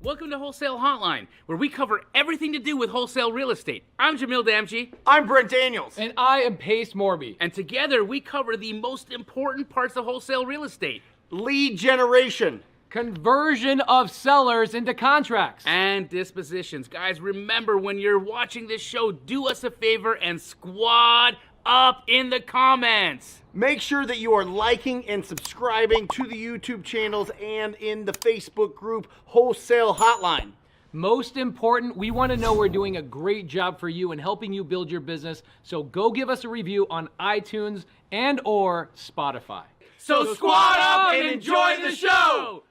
Welcome to Wholesale Hotline, where we cover everything to do with wholesale real estate. I'm Jamil Damji. I'm Brent Daniels. And I am Pace Morby. And together we cover the most important parts of wholesale real estate. Lead generation. Conversion of sellers into contracts. And dispositions. Guys, remember when you're watching this show, do us a favor and squad up in the comments. Make sure that you are liking and subscribing to the YouTube channels and in the Facebook group Wholesale Hotline. Most important, we want to know we're doing a great job for you and helping you build your business. So go give us a review on iTunes and or Spotify. So squad up and enjoy the show!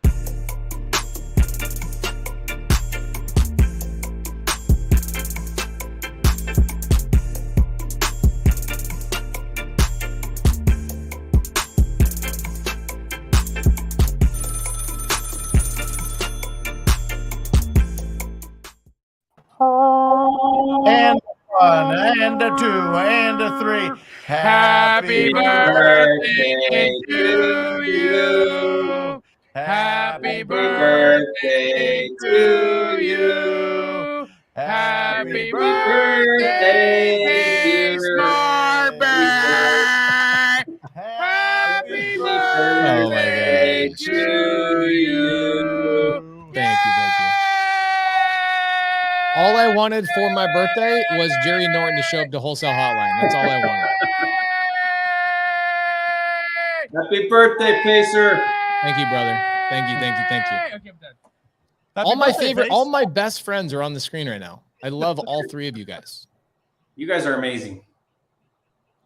And one, and a two, and a three. Happy birthday to you. Happy birthday to you. Happy birthday, dear Scarback. Happy birthday to you. Thank you. All I wanted for my birthday was Jerry Norton to show up to Wholesale Hotline. That's all I wanted. Happy birthday, Pacer. Thank you, brother. Thank you. Okay, I'm done. All my best friends are on the screen right now. I love all three of you guys. You guys are amazing.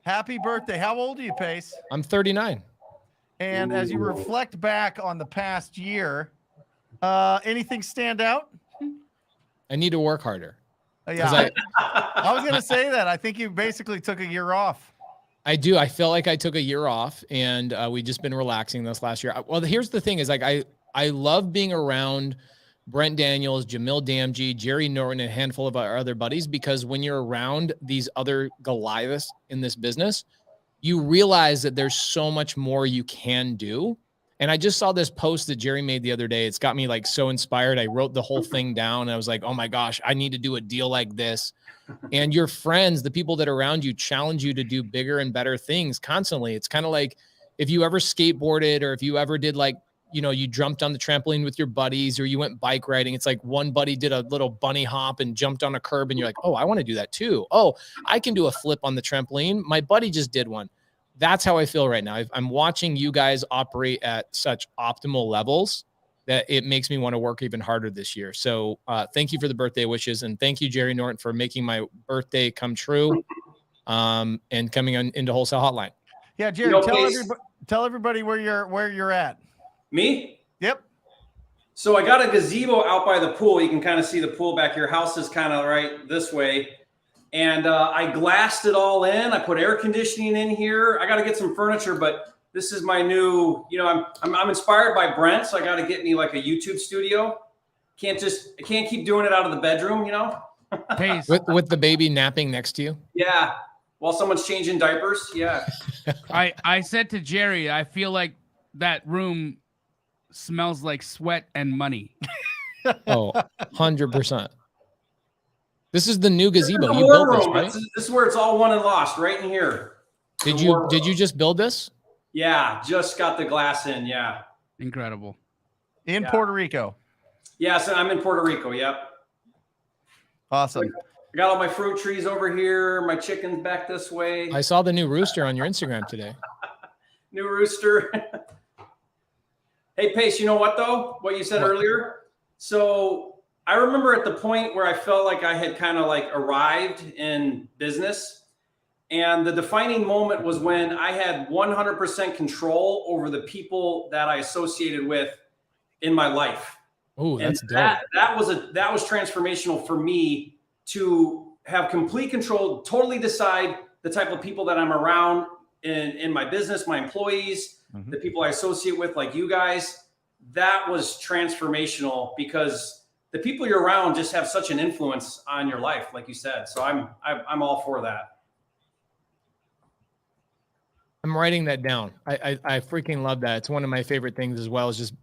Happy birthday. How old are you, Pace? I'm 39. And as you reflect back on the past year, anything stand out? I need to work harder. Yeah, I was going to say that. I think you basically took a year off. I do. I feel like I took a year off, and we just been relaxing this last year. Well, here's the thing: is like I love being around Brent Daniels, Jamil Damji, Jerry Norton, and a handful of our other buddies, because when you're around these other Goliaths in this business, you realize that there's so much more you can do. And I just saw this post that Jerry made the other day. It's got me like so inspired. I wrote the whole thing down and I was like, oh my gosh, I need to do a deal like this. And your friends, the people that are around you, challenge you to do bigger and better things constantly. It's kind of like if you ever skateboarded, or if you ever did like, you know, you jumped on the trampoline with your buddies, or you went bike riding. It's like one buddy did a little bunny hop and jumped on a curb and you're like, oh, I want to do that too. Oh, I can do a flip on the trampoline. My buddy just did one. That's how I feel right now. I'm watching you guys operate at such optimal levels that it makes me want to work even harder this year. So thank you for the birthday wishes. And thank you, Jerry Norton, for making my birthday come true and coming into Wholesale Hotline. Yeah, Jerry, tell everybody where you're at. Me? Yep. So I got a gazebo out by the pool. You can kind of see the pool back. Your house is kind of right this way. And I glassed it all in. I put air conditioning in here. I got to get some furniture, but this is my new, you know, I'm inspired by Brent, so I got to get me like a YouTube studio. I can't keep doing it out of the bedroom, you know? Pace. With the baby napping next to you? Yeah. While someone's changing diapers. Yeah. I said to Jerry, I feel like that room smells like sweat and money. Oh, 100%. This is the new gazebo. You built this, right? This is where it's all won and lost, right in here. Did you just build this? Yeah, just got the glass in. Yeah. Incredible. In Puerto Rico. Yeah, so I'm in Puerto Rico. Yep. Awesome. I got all my fruit trees over here. My chicken's back this way. I saw the new rooster on your Instagram today. New rooster. Hey, Pace, you know what, though? What you said earlier? So I remember at the point where I felt like I had kind of like arrived in business. And the defining moment was when I had 100% control over the people that I associated with in my life. Oh, that's dope. That was transformational for me to have complete control, totally decide the type of people that I'm around in my business, my employees, the people I associate with, like you guys. That was transformational because the people you're around just have such an influence on your life, like you said. So I'm all for that. I'm writing that down. I freaking love that. It's one of my favorite things as well, is just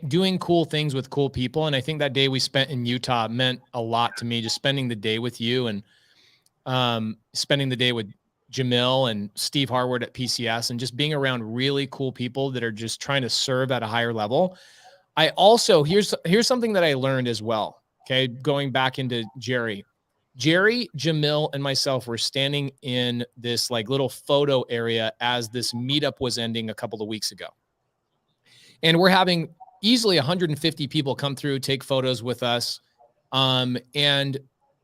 doing cool things with cool people. And I think that day we spent in Utah meant a lot to me, just spending the day with you and spending the day with Jamil and Steve Harward at PCS and just being around really cool people that are just trying to serve at a higher level. I also, here's something that I learned as well. Okay. Going back into Jerry, Jamil, and myself were standing in this like little photo area as this meetup was ending a couple of weeks ago. And we're having easily 150 people come through, take photos with us. And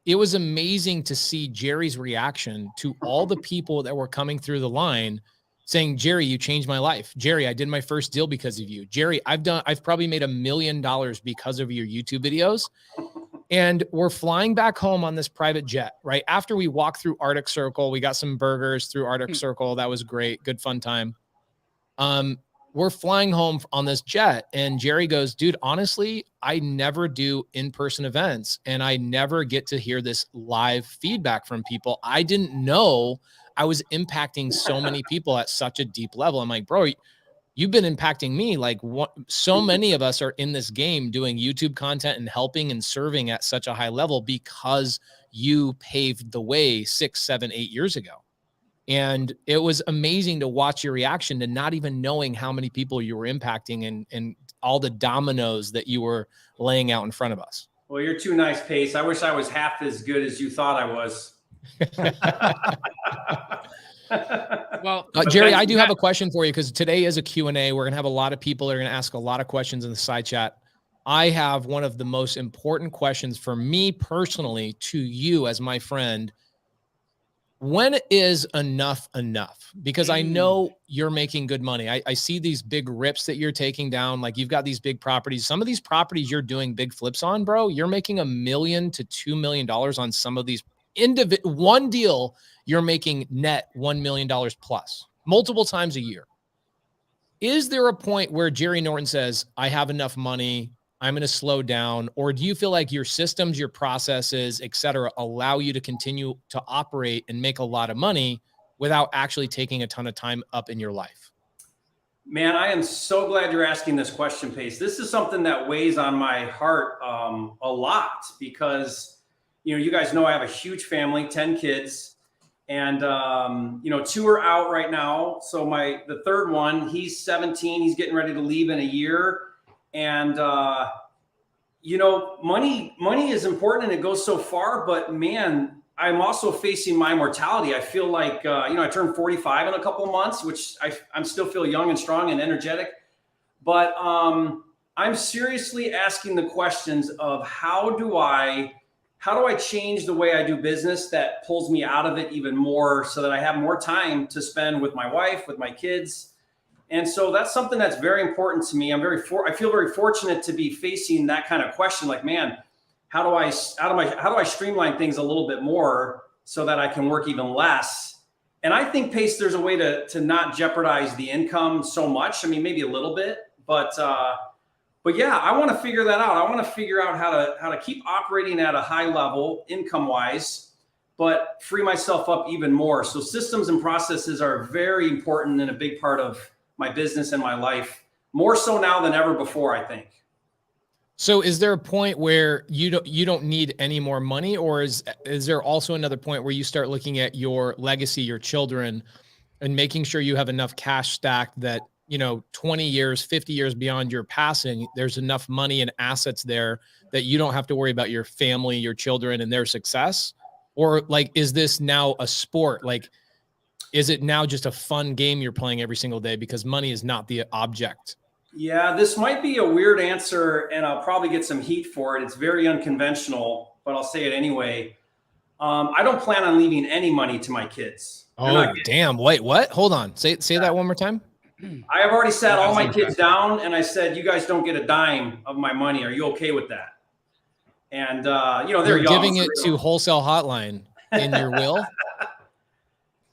it was amazing to see Jerry's reaction to all the people that were coming through the line saying, Jerry, you changed my life. Jerry, I did my first deal because of you. Jerry, I've probably made $1 million because of your YouTube videos. And we're flying back home on this private jet, right? After we walked through Arctic Circle, we got some burgers through Arctic Circle. That was great. Good fun time. We're flying home on this jet and Jerry goes, dude, honestly, I never do in-person events and I never get to hear this live feedback from people. I didn't know I was impacting so many people at such a deep level. I'm like, bro, you've been impacting me. Like so many of us are in this game doing YouTube content and helping and serving at such a high level because you paved the way 6, 7, 8 years ago. And it was amazing to watch your reaction to not even knowing how many people you were impacting and all the dominoes that you were laying out in front of us. Well, you're too nice, Pace. I wish I was half as good as you thought I was. Well, Jerry, I do have a question for you because today is a Q&A. We're going to have a lot of people that are going to ask a lot of questions in the side chat. I have one of the most important questions for me personally to you as my friend. When is enough enough? Because I know you're making good money. I see these big rips that you're taking down. Like you've got these big properties. Some of these properties you're doing big flips on, bro. You're making $1 million to $2 million on some of these. One deal, you're making net $1 million plus multiple times a year. Is there a point where Jerry Norton says, I have enough money, I'm going to slow down? Or do you feel like your systems, your processes, et cetera, allow you to continue to operate and make a lot of money without actually taking a ton of time up in your life? Man, I am so glad you're asking this question, Pace. This is something that weighs on my heart a lot because, you guys know I have a huge family, 10 kids, and, 2 are out right now. So the third one, he's 17, he's getting ready to leave in a year. And, money is important and it goes so far, but man, I'm also facing my mortality. I feel like, I turned 45 in a couple of months, which I'm still feel young and strong and energetic, but, I'm seriously asking the questions of how do I change the way I do business that pulls me out of it even more so that I have more time to spend with my wife, with my kids. And so that's something that's very important to me. I feel very fortunate to be facing that kind of question. Like, man, how do I streamline things a little bit more so that I can work even less? And I think, Pace, there's a way to not jeopardize the income so much. I mean, maybe a little bit, but yeah, I want to figure that out. I want to figure out how to keep operating at a high level income wise, but free myself up even more. So systems and processes are very important and a big part of my business and my life, more so now than ever before, I think. So is there a point where you don't need any more money, or is there also another point where you start looking at your legacy, your children, and making sure you have enough cash stacked that, 20 years, 50 years beyond your passing, there's enough money and assets there that you don't have to worry about your family, your children, and their success? Or like, is this now a sport? Like, is it now just a fun game you're playing every single day because money is not the object? Yeah, this might be a weird answer and I'll probably get some heat for it. It's very unconventional, but I'll say it anyway. I don't plan on leaving any money to my kids. Oh, damn. Wait, what? Hold on. Say that one more time. I have already sat all my kids down and I said, you guys don't get a dime of my money. Are you okay with that? And, they're young, giving it to Wholesale Hotline in your will.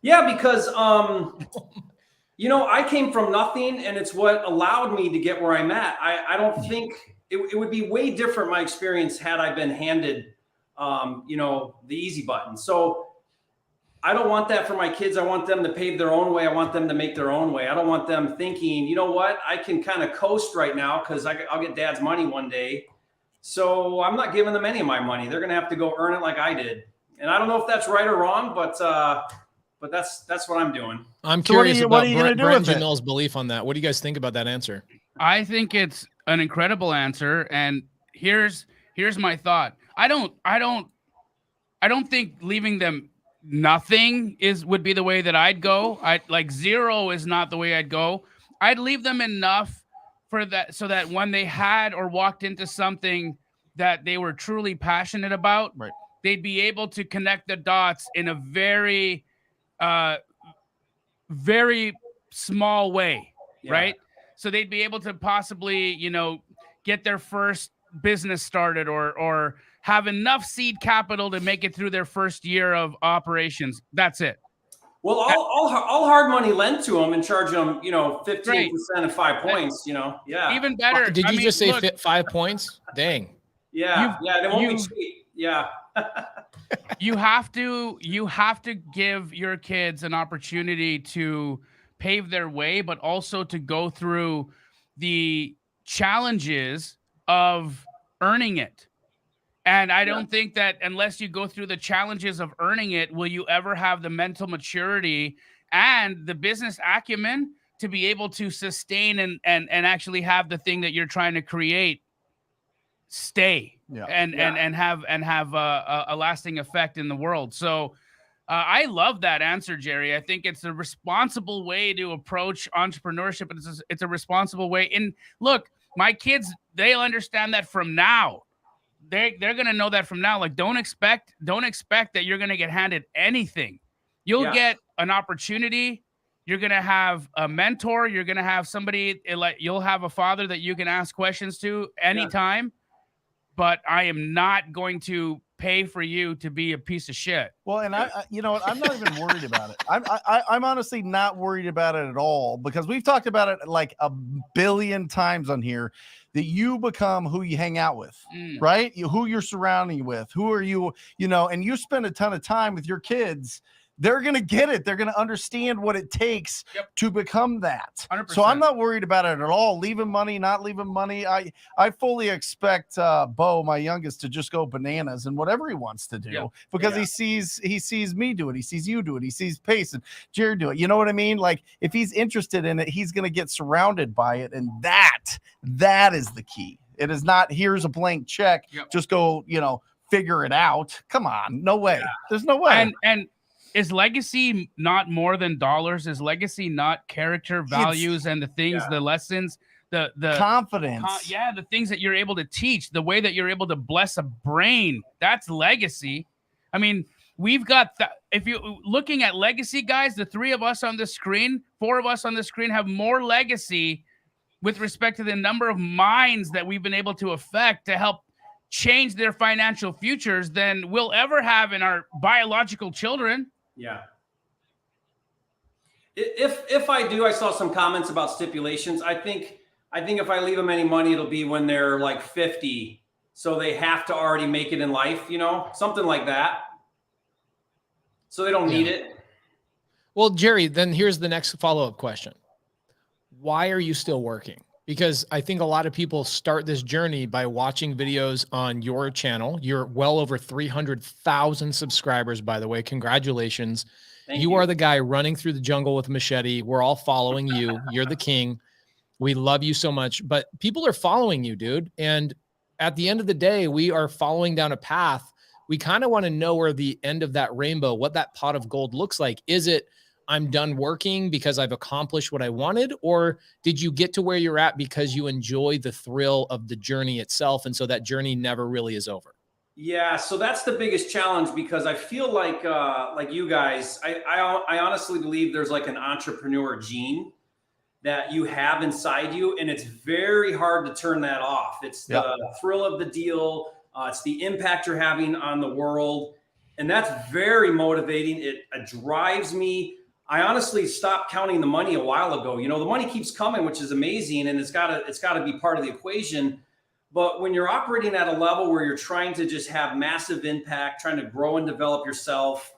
Yeah, because, I came from nothing and it's what allowed me to get where I'm at. I don't think it would be way different, my experience, had I been handed, the easy button. So I don't want that for my kids. I want them to pave their own way. I want them to make their own way. I don't want them thinking, you know what, I can kind of coast right now because I'll get dad's money one day. So I'm not giving them any of my money. They're going to have to go earn it like I did. And I don't know if that's right or wrong, but that's what I'm doing. I'm curious about Brent and it? Jamil's belief on that. What do you guys think about that answer? I think it's an incredible answer, and here's my thought. I don't think leaving them nothing would be the way that I'd go. Like zero is not the way I'd go. I'd leave them enough for that, so that when they had or walked into something that they were truly passionate about, right, they'd be able to connect the dots in a very, very small way, right? So they'd be able to possibly, get their first business started or have enough seed capital to make it through their first year of operations. That's it. Well, all hard money lent to them and charge them, 15% and 5 points, yeah. Even better. Did you just say 5 points? Dang. Yeah. It won't be cheap. Yeah. You have to give your kids an opportunity to pave their way, but also to go through the challenges of earning it. And I don't think that unless you go through the challenges of earning it, will you ever have the mental maturity and the business acumen to be able to sustain and actually have the thing that you're trying to create stay and have a lasting effect in the world. So I love that answer, Jerry. I think it's a responsible way to approach entrepreneurship. It's a responsible way. And look, my kids, they'll understand that from now. They're going to know that from now. Like, don't expect that you're going to get handed anything. You'll get an opportunity. You're going to have a mentor. You're going to have somebody, like, you'll have a father that you can ask questions to anytime. But I am not going to pay for you to be a piece of shit. Well, and you know what? I'm not even worried about it. I'm honestly not worried about it at all, because we've talked about it like a billion times on here, that you become who you hang out with, right? Who you're surrounding with, who are you, and you spend a ton of time with your kids. They're going to get it. They're going to understand what it takes to become that. 100%. So I'm not worried about it at all. Leaving money, not leaving money. I fully expect Bo, my youngest, to just go bananas and whatever he wants to do, because he sees me do it. He sees you do it. He sees Pace and Jared do it. You know what I mean? Like, if he's interested in it, he's going to get surrounded by it. And that is the key. It is not, here's a blank check. Just go, figure it out. Come on. No way. There's no way. And is legacy not more than dollars? Is legacy not character, values, and the things, the lessons, the confidence? The things that you're able to teach, the way that you're able to bless a brain. That's legacy. I mean, we've got if you're looking at legacy, guys, the 4 of us on the screen have more legacy with respect to the number of minds that we've been able to affect to help change their financial futures than we'll ever have in our biological children. Yeah. If I do, I saw some comments about stipulations. I think if I leave them any money, it'll be when they're like 50. So they have to already make it in life, something like that. So they don't need it. Well, Jerry, then here's the next follow-up question. Why are you still working? Because I think a lot of people start this journey by watching videos on your channel. You're well over 300,000 subscribers, by the way. Congratulations. Thank you. Are the guy running through the jungle with a machete. We're all following you. You're the king. We love you so much. But people are following you, dude. And at the end of the day, we are following down a path. We kind of want to know where the end of that rainbow, what that pot of gold looks like. Is it, I'm done working because I've accomplished what I wanted? Or did you get to where you're at because you enjoy the thrill of the journey itself? And so that journey never really is over. Yeah. So that's the biggest challenge, because I feel like you guys, I honestly believe there's like an entrepreneur gene that you have inside you, and it's very hard to turn that off. It's the thrill of the deal. It's the impact you're having on the world. And that's very motivating. It drives me. I honestly stopped counting the money a while ago. The money keeps coming, which is amazing, and it's got to be part of the equation. But when you're operating at a level where you're trying to just have massive impact, trying to grow and develop yourself,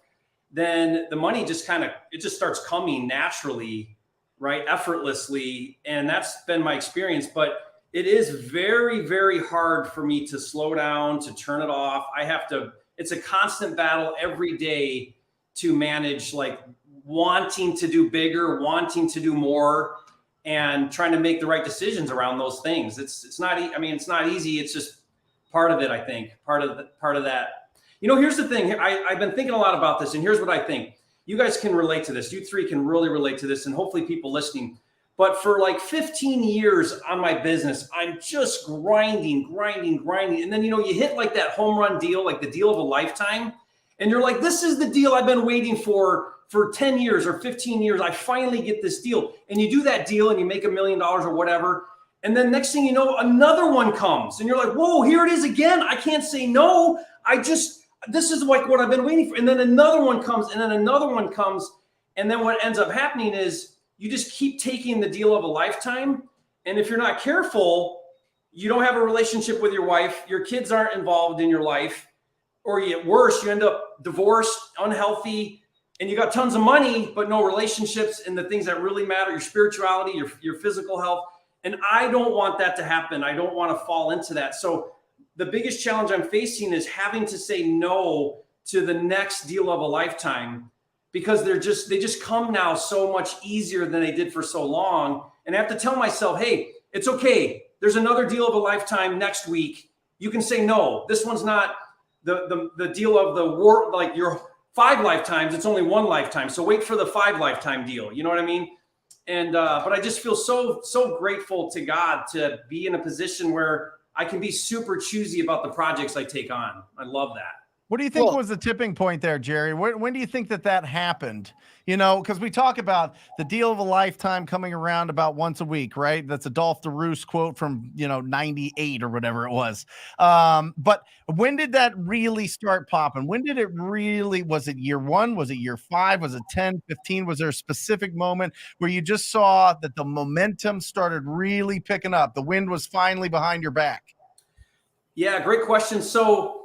then the money just it just starts coming naturally, right? Effortlessly. And that's been my experience, but it is very, very hard for me to slow down, to turn it off. It's a constant battle every day to manage, like wanting to do bigger, wanting to do more, and trying to make the right decisions around those things. It's not easy. It's just part of it, I think, part of that. Here's the thing. I've been thinking a lot about this, and here's what I think. You guys can relate to this. You three can really relate to this, and hopefully people listening. But for like 15 years on my business, I'm just grinding. And then, you hit like that home run deal, like the deal of a lifetime. And you're like, this is the deal I've been waiting for 10 years or 15 years. I finally get this deal. And you do that deal and you make $1 million or whatever. And then next thing you know, another one comes and you're like, whoa, here it is again. I can't say no. This is like what I've been waiting for. And then another one comes and then another one comes. And then what ends up happening is you just keep taking the deal of a lifetime. And if you're not careful, you don't have a relationship with your wife. Your kids aren't involved in your life. Or you get worse, you end up divorced, unhealthy, and you got tons of money, but no relationships and the things that really matter, your spirituality, your physical health. And I don't want that to happen. I don't want to fall into that. So the biggest challenge I'm facing is having to say no to the next deal of a lifetime, because they just come now so much easier than they did for so long. And I have to tell myself, hey, it's okay. There's another deal of a lifetime next week. You can say no. This one's not the deal of the war, like your 5 lifetimes. It's only 1 lifetime. So wait for the 5 lifetime deal. You know what I mean? And but I just feel so grateful to God to be in a position where I can be super choosy about the projects I take on. I love that. What do you think was the tipping point there, Jerry? When do you think that happened? Because we talk about the deal of a lifetime coming around about once a week, right? That's a Dolph DeRoos quote from, 98 or whatever it was. But when did that really start popping? When did it really, was it year 1? Was it year 5? Was it 10, 15? Was there a specific moment where you just saw that the momentum started really picking up? The wind was finally behind your back? Yeah, great question. So,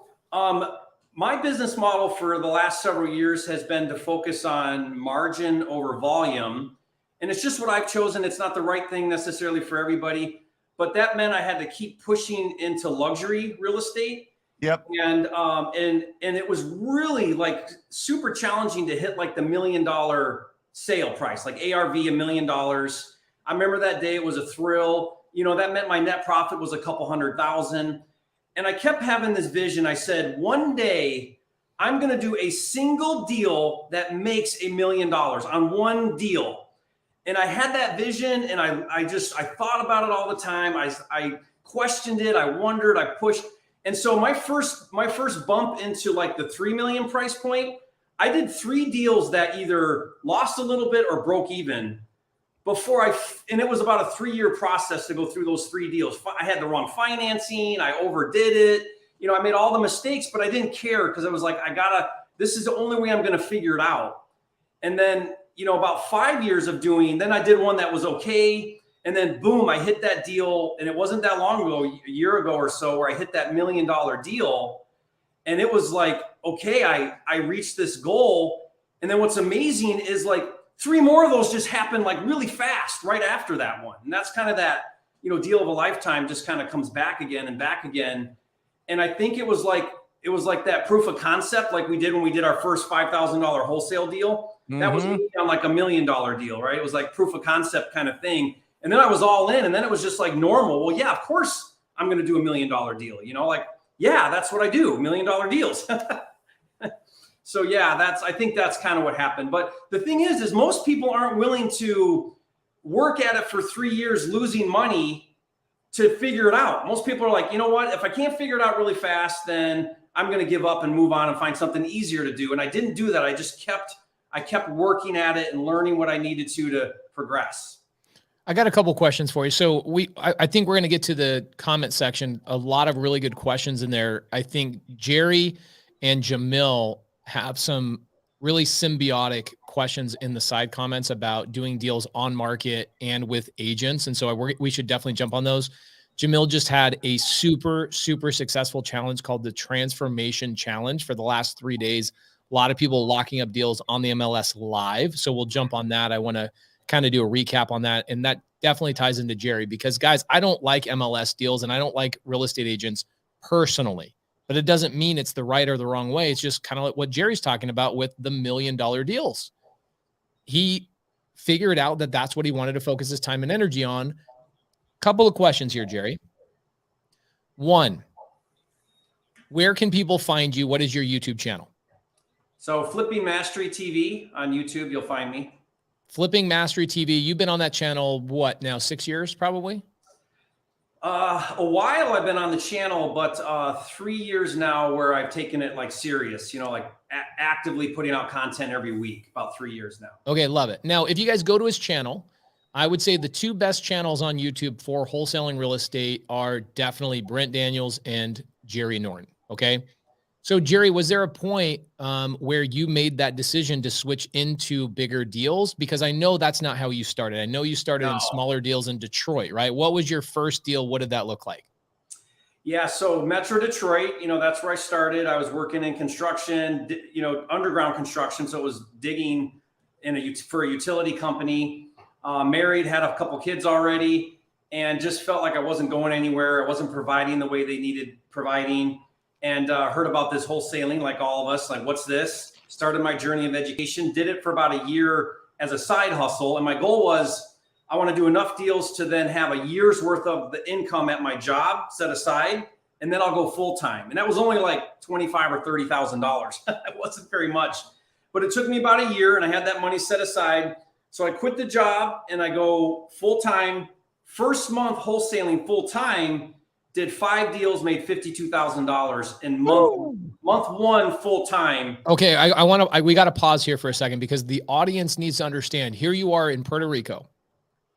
my business model for the last several years has been to focus on margin over volume. And it's just what I've chosen. It's not the right thing necessarily for everybody, but that meant I had to keep pushing into luxury real estate. Yep. And it was really like super challenging to hit like the $1 million sale price, like ARV $1 million. I remember that day, it was a thrill. That meant my net profit was a couple $100,000. And I kept having this vision. I said, one day I'm going to do a single deal that makes $1 million on one deal. And I had that vision, and I thought about it all the time. I questioned it. I wondered, I pushed. And so my first bump into like the 3 million price point, I did 3 deals that either lost a little bit or broke even. And it was about a 3-year process to go through those 3 deals. I had the wrong financing. I overdid it. I made all the mistakes, but I didn't care because I was like, this is the only way I'm going to figure it out. And then, about 5 years of then I did one that was okay. And then boom, I hit that deal. And it wasn't that long ago, a year ago or so, where I hit that $1 million deal. And it was like, okay, I reached this goal. And then what's amazing is like, 3 more of those just happened like really fast right after that one. And that's kind of that, deal of a lifetime just kind of comes back again and back again. And I think it was like that proof of concept, like we did when we did our first $5,000 wholesale deal. Mm-hmm. That was on like $1 million deal, right? It was like proof of concept kind of thing. And then I was all in, and then it was just like normal. Well, yeah, of course I'm going to do $1 million deal, yeah, that's what I do, $1 million deals. So yeah, I think that's kind of what happened. But the thing is most people aren't willing to work at it for 3 years, losing money to figure it out. Most people are like, you know what? If I can't figure it out really fast, then I'm going to give up and move on and find something easier to do. And I didn't do that. I kept working at it and learning what I needed to progress. I got a couple questions for you. So I think we're going to get to the comment section. A lot of really good questions in there. I think Jerry and Jamil have some really symbiotic questions in the side comments about doing deals on market and with agents. And so we should definitely jump on those. Jamil just had a super, super successful challenge called the Transformation Challenge for the last 3 days. A lot of people locking up deals on the MLS live. So we'll jump on that. I want to kind of do a recap on that. And that definitely ties into Jerry, because guys, I don't like MLS deals and I don't like real estate agents personally, but it doesn't mean it's the right or the wrong way. It's just kind of like what Jerry's talking about with the $1 million deals. He figured out that that's what he wanted to focus his time and energy on. Couple of questions here, Jerry. One, where can people find you? What is your YouTube channel? So Flipping Mastery TV on YouTube, you'll find me. Flipping Mastery TV. You've been on that channel, what now, 6 years probably? A while I've been on the channel, but 3 years now where I've taken it like serious, you know, like actively putting out content every week, about 3 years now. Okay, love it. Now, if you guys go to his channel, I would say the two best channels on YouTube for wholesaling real estate are definitely Brent Daniels and Jerry Norton. Okay. So Jerry, was there a point where you made that decision to switch into bigger deals? Because I know that's not how you started. I know you started in smaller deals in Detroit, right? What was your first deal? What did that look like? Yeah, so Metro Detroit, you know, that's where I started. I was working in construction, you know, underground construction. So it was digging for a utility company. Married, had a couple kids already, and just felt like I wasn't going anywhere. I wasn't providing the way they needed providing. And heard about this wholesaling, like all of us, like, what's this? Started my journey of education, did it for about a year as a side hustle. And my goal was, I want to do enough deals to then have a year's worth of the income at my job set aside, and then I'll go full time. And that was only like $25,000 or $30,000. It wasn't very much, but it took me about a year, and I had that money set aside. So I quit the job and I go full time. First month wholesaling full time, did 5 deals, made $52,000 in month one full time. Okay, we got to pause here for a second, because the audience needs to understand. Here you are in Puerto Rico.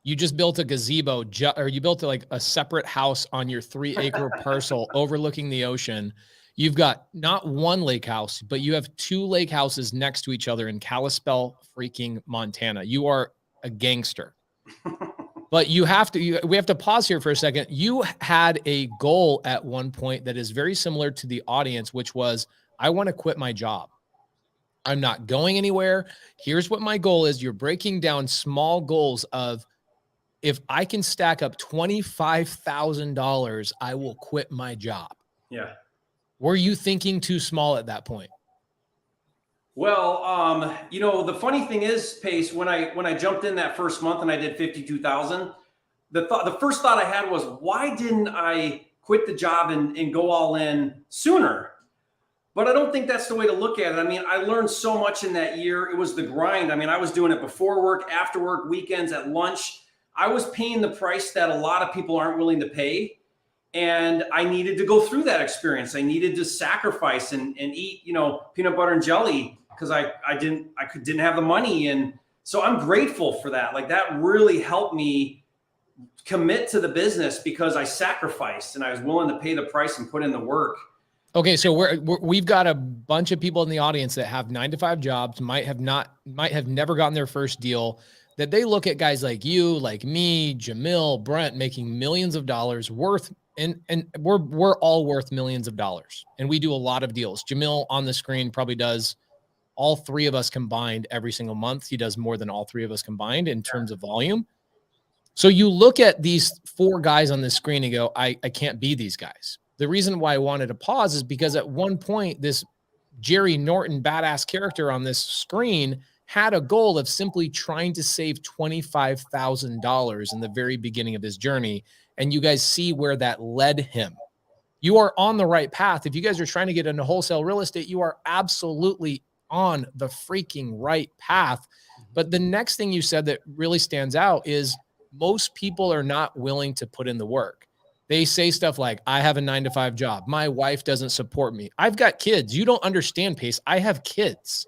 You just built a gazebo, or you built like a separate house on your 3-acre parcel overlooking the ocean. You've got not one lake house, but you have 2 lake houses next to each other in Kalispell, freaking Montana. You are a gangster. But we have to pause here for a second. You had a goal at one point that is very similar to the audience, which was, I want to quit my job. I'm not going anywhere. Here's what my goal is. You're breaking down small goals of, if I can stack up $25,000, I will quit my job. Yeah. Were you thinking too small at that point? Well, you know, the funny thing is, Pace, when I jumped in that first month and I did 52,000, the first thought I had was, why didn't I quit the job and go all in sooner? But I don't think that's the way to look at it. I mean, I learned so much in that year. It was the grind. I mean, I was doing it before work, after work, weekends, at lunch. I was paying the price that a lot of people aren't willing to pay. And I needed to go through that experience. I needed to sacrifice and eat, you know, peanut butter and jelly, because I didn't have the money. And so I'm grateful for that. Like, that really helped me commit to the business, because I sacrificed and I was willing to pay the price and put in the work. Okay, so we've got a bunch of people in the audience that have 9-to-5 jobs, might have never gotten their first deal, that they look at guys like you, like me, Jamil, Brent, making millions of dollars worth, and we're all worth millions of dollars, and we do a lot of deals. Jamil on the screen probably does all 3 of us combined every single month. He does more than all 3 of us combined in terms of volume. So you look at these 4 guys on the screen and go, I can't be these guys. The reason why I wanted to pause is because at one point, this Jerry Norton badass character on this screen had a goal of simply trying to save $25,000 in the very beginning of his journey. And you guys see where that led him. You are on the right path. If you guys are trying to get into wholesale real estate, you are absolutely on the freaking right path. But the next thing you said that really stands out is, most people are not willing to put in the work. They say stuff like, I have a 9-to-5 job. My wife doesn't support me. I've got kids. You don't understand, Pace. I have kids.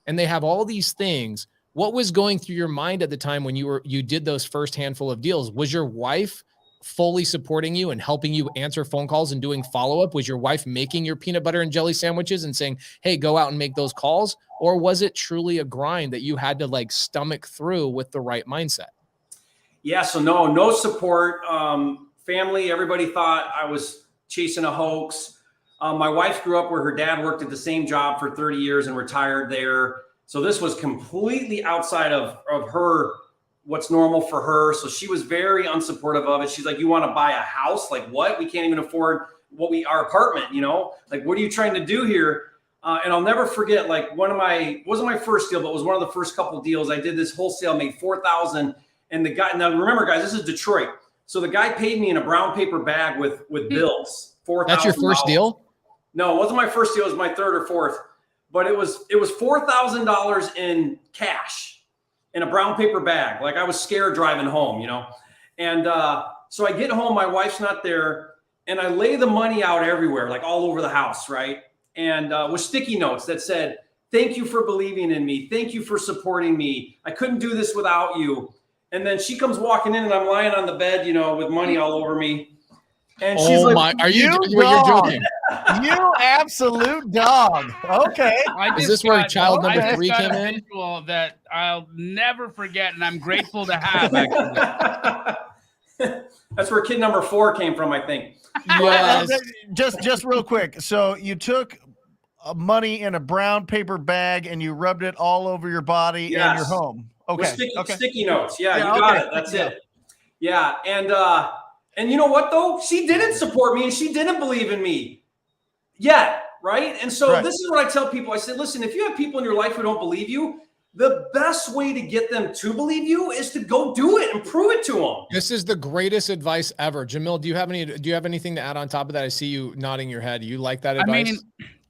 And they have all these things. What was going through your mind at the time when you did those first handful of deals? Was your wife fully supporting you and helping you answer phone calls and doing follow-up? Was your wife making your peanut butter and jelly sandwiches and saying, hey, go out and make those calls? Or was it truly a grind that you had to like stomach through with the right mindset? Yeah. So no support. Family, everybody thought I was chasing a hoax. My wife grew up where her dad worked at the same job for 30 years and retired there. So this was completely outside of her, what's normal for her. So she was very unsupportive of it. She's like, you want to buy a house? Like what? We can't even afford our apartment, you know, like, what are you trying to do here? And I'll never forget, like wasn't my first deal, but it was one of the first couple deals. I did this wholesale, made $4,000. And the guy, now remember guys, this is Detroit. So the guy paid me in a brown paper bag with bills, $4,000. That's your first deal? No, it wasn't my first deal. It was my third or fourth, but it was $4,000 in cash in a brown paper bag. Like I was scared driving home, you know? And so I get home, my wife's not there, and I lay the money out everywhere, like all over the house, right? And with sticky notes that said, thank you for believing in me. Thank you for supporting me. I couldn't do this without you. And then she comes walking in and I'm lying on the bed, you know, with money all over me. And she's like, are you you're joking? You absolute dog. Okay. Is this where child number 3 came in? Visual that I'll never forget, and I'm grateful to have. Actually, that's where kid number 4 came from, I think. Yes. Just real quick. So you took money in a brown paper bag and you rubbed it all over your body and your home. Okay. With sticky notes. Yeah, you got it. That's it. Yeah. And you know what though? She didn't support me and she didn't believe in me yet. Right. And so this is what I tell people. I said, listen, if you have people in your life who don't believe you, the best way to get them to believe you is to go do it and prove it to them. This is the greatest advice ever. Jamil, do you have anything to add on top of that? I see you nodding your head. You like that advice? I mean,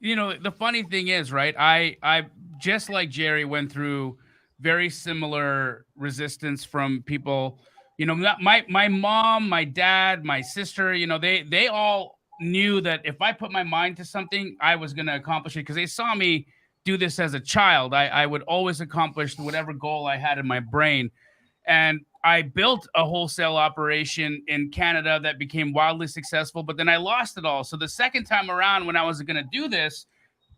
you know, the funny thing is, right? I just like Jerry went through very similar resistance from people, you know, my mom, my dad, my sister, you know, they all knew that if I put my mind to something, I was going to accomplish it because they saw me do this as a child. I would always accomplish whatever goal I had in my brain. And I built a wholesale operation in Canada that became wildly successful, but then I lost it all. So the second time around when I was going to do this,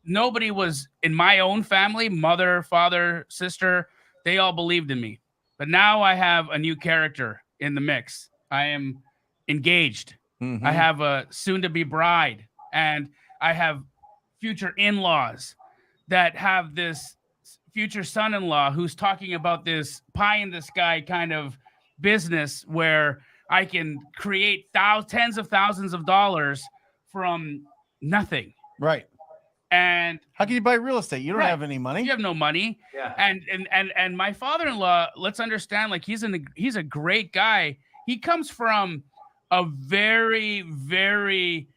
nobody was in my own family, mother, father, sister, they all believed in me. But now I have a new character in the mix. I am engaged. Mm-hmm. I have a soon-to-be bride, and I have future in-laws that have this future son-in-law who's talking about this pie-in-the-sky kind of business where I can create tens of thousands of dollars from nothing. Right. And how can you buy real estate? You don't have any money. You have no money. Yeah. And my father-in-law, let's understand, like he's a great guy. He comes from a very, very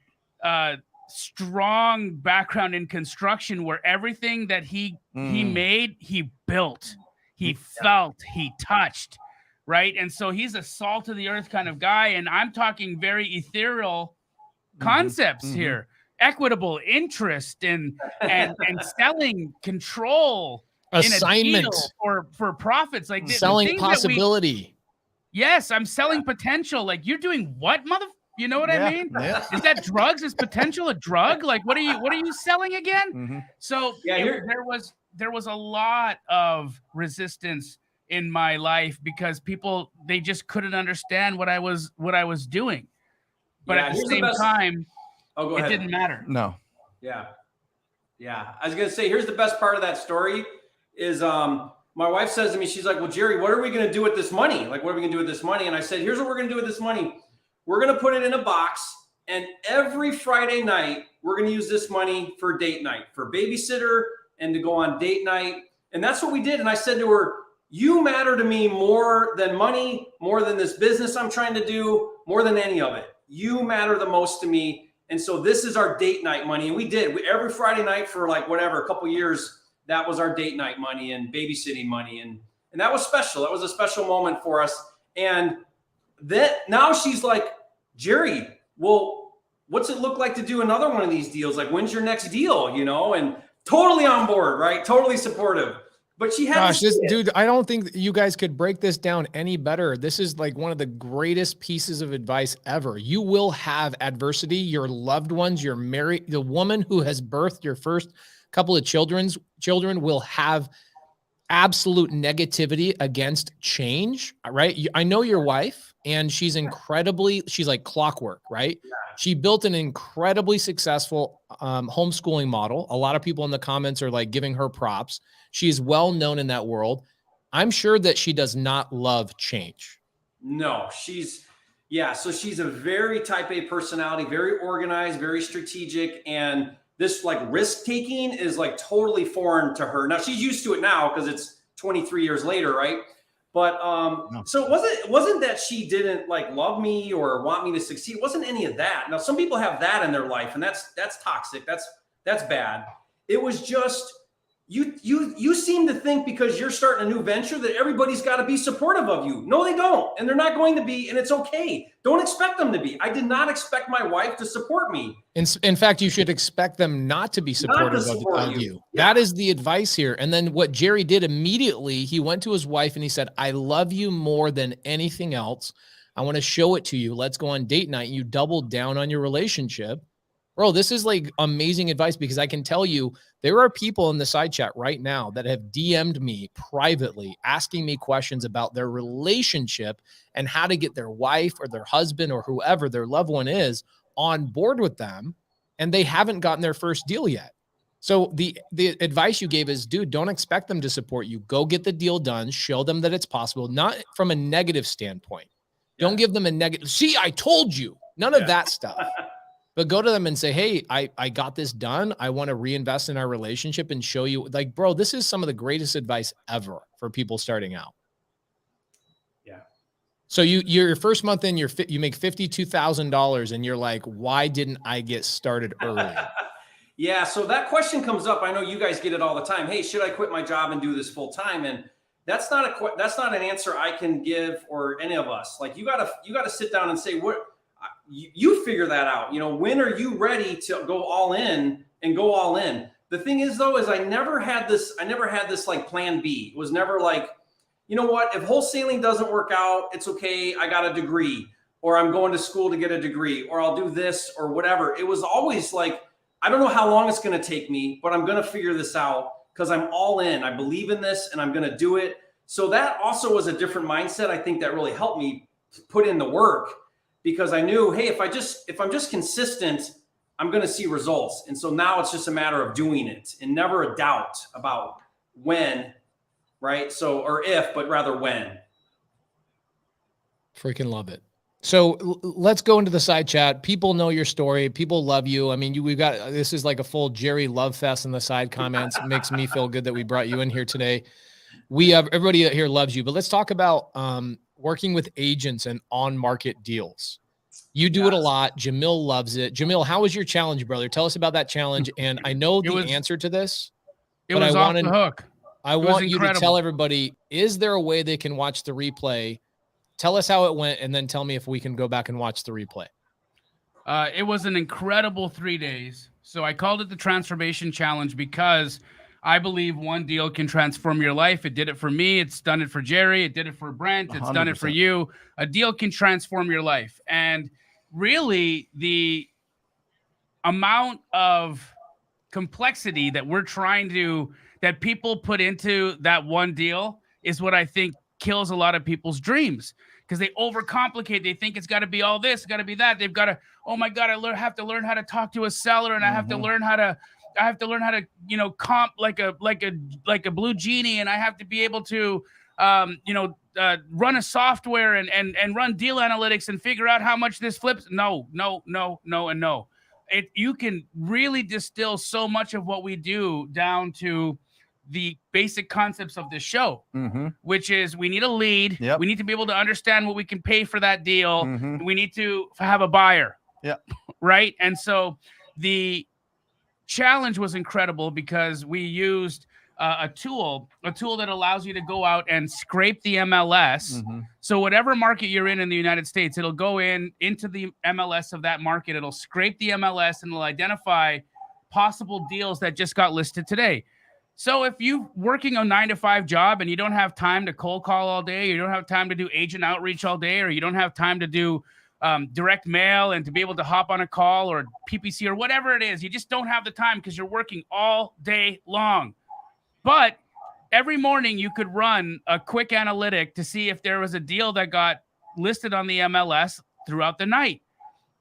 strong background in construction where everything that he made, he built, he felt, he touched, right? And so he's a salt of the earth kind of guy. And I'm talking very ethereal concepts here. Equitable interest and selling control, assignment in a deal for profits, like selling possibility. Yes, I'm selling potential. Like you're doing what, mother? You know what I mean? Yeah. Is that drugs? Is potential a drug? Like what are you selling again? So there was a lot of resistance in my life because people, they just couldn't understand what I was doing. But at the same time, it didn't matter. No. Yeah. I was going to say, here's the best part of that story is my wife says to me, she's like, well, Jerry, what are we going to do with this money? Like, what are we going to do with this money? And I said, here's what we're going to do with this money. We're going to put it in a box. And every Friday night, we're going to use this money for date night, for babysitter and to go on date night. And that's what we did. And I said to her, you matter to me more than money, more than this business I'm trying to do, more than any of it. You matter the most to me. And so this is our date night money. And we did every Friday night for like whatever, a couple years, that was our date night money and babysitting money. And that was special. That was a special moment for us. And then now she's like, Jerry, well, what's it look like to do another one of these deals? Like, when's your next deal? You know, and totally on board, right? Totally supportive. But she had dude, I don't think you guys could break this down any better. This is like one of the greatest pieces of advice ever. You will have adversity. Your loved ones, your married, the woman who has birthed your first couple of children will have absolute negativity against change, right? I know your wife. and she's like clockwork, right? Yeah. She built an incredibly successful homeschooling model. A lot of people in the comments are like giving her props. She's well known in that world. I'm sure that she does not love change. No, so she's a very type A personality, very organized, very strategic. And this like risk taking is like totally foreign to her. Now she's used to it now because it's 23 years later, right? But so it wasn't that she didn't like love me or want me to succeed. It wasn't any of that. Now some people have that in their life, and that's toxic. That's bad. It was just you seem to think because you're starting a new venture that everybody's got to be supportive of you. No, they don't, and they're not going to be, and it's okay. Don't expect them to be. I did not expect my wife to support me. In fact, you should expect them not to be supportive of you. Yeah. That is the advice here. And then what Jerry did immediately, he went to his wife and he said, I love you more than anything else. I want to show it to you. Let's go on date night. You doubled down on your relationship. Bro, this is like amazing advice, because I can tell you there are people in the side chat right now that have DM'd me privately asking me questions about their relationship and how to get their wife or their husband or whoever their loved one is on board with them, and they haven't gotten their first deal yet. So the advice you gave is, dude, don't expect them to support you. Go get the deal done. Show them that it's possible, not from a negative standpoint. Yeah. Don't give them a negative, see, I told you, none of that stuff. But go to them and say, hey, I got this done. I want to reinvest in our relationship and show you, like, bro, this is some of the greatest advice ever for people starting out. Yeah. So your first month in, you make $52,000 and you're like, why didn't I get started earlier? Yeah. So that question comes up. I know you guys get it all the time. Hey, should I quit my job and do this full time? And that's not an answer I can give, or any of us. Like, you gotta sit down and say, what, you figure that out. You know, when are you ready to go all in and go all in? The thing is, though, is I never had this like plan B. It was never like, you know what, if wholesaling doesn't work out, it's okay. I got a degree, or I'm going to school to get a degree, or I'll do this or whatever. It was always like, I don't know how long it's going to take me, but I'm going to figure this out because I'm all in. I believe in this and I'm going to do it. So that also was a different mindset. I think that really helped me put in the work, because I knew, hey, if I'm just consistent, I'm going to see results. And so now it's just a matter of doing it, and never a doubt about when, right? So, or if, but rather when. Freaking love it. So let's go into the side chat. People know your story. People love you. I mean, we've got, this is like a full Jerry love fest in the side comments. It makes me feel good that we brought you in here today. Everybody here loves you, but let's talk about, working with agents and on-market deals. You do it a lot. Jamil loves it. Jamil, how was your challenge, brother? Tell us about that challenge. And I know the answer to this. It was off the hook. I want you to tell everybody, is there a way they can watch the replay? Tell us how it went, and then tell me if we can go back and watch the replay. It was an incredible 3 days. So I called it the Transformation Challenge because I believe one deal can transform your life. It did it for me. It's done it for Jerry. It did it for Brent. It's 100%. Done it for you. A deal can transform your life. And really, the amount of complexity that that people put into that one deal is what I think kills a lot of people's dreams, because they overcomplicate. They think it's got to be all this, got to be that. They've got to, oh my God, I have to learn how to talk to a seller, and I have to learn how to, comp like a blue genie, and I have to be able to, run a software and run deal analytics and figure out how much this flips. No, and no. You can really distill so much of what we do down to the basic concepts of this show, which is we need a lead. Yep. We need to be able to understand what we can pay for that deal. We need to have a buyer. Yeah. Right. And so the challenge was incredible because we used a tool that allows you to go out and scrape the MLS. So whatever market you're in the United States, it'll go into the MLS of that market. It'll scrape the MLS and it'll identify possible deals that just got listed today. So if you're working a 9-to-5 job and you don't have time to cold call all day, you don't have time to do agent outreach all day, or you don't have time to do direct mail and to be able to hop on a call or PPC or whatever it is, you just don't have the time because you're working all day long. But every morning you could run a quick analytic to see if there was a deal that got listed on the MLS throughout the night.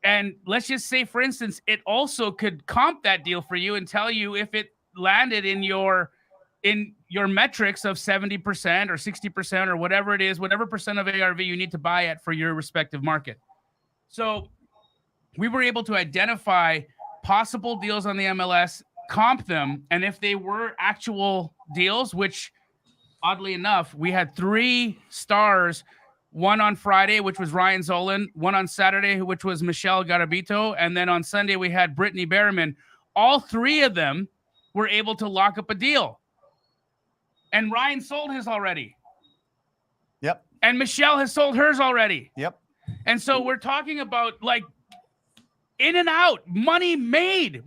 And let's just say, for instance, it also could comp that deal for you and tell you if it landed in your metrics of 70% or 60% or whatever it is, whatever percent of ARV you need to buy at for your respective market. So we were able to identify possible deals on the MLS, comp them, and if they were actual deals, which oddly enough, we had 3 stars, one on Friday, which was Ryan Zolan, one on Saturday, which was Michelle Garabito, and then on Sunday we had Brittany Berriman. All 3 of them were able to lock up a deal. And Ryan sold his already. Yep. And Michelle has sold hers already. Yep. And so we're talking about like in and out, money made,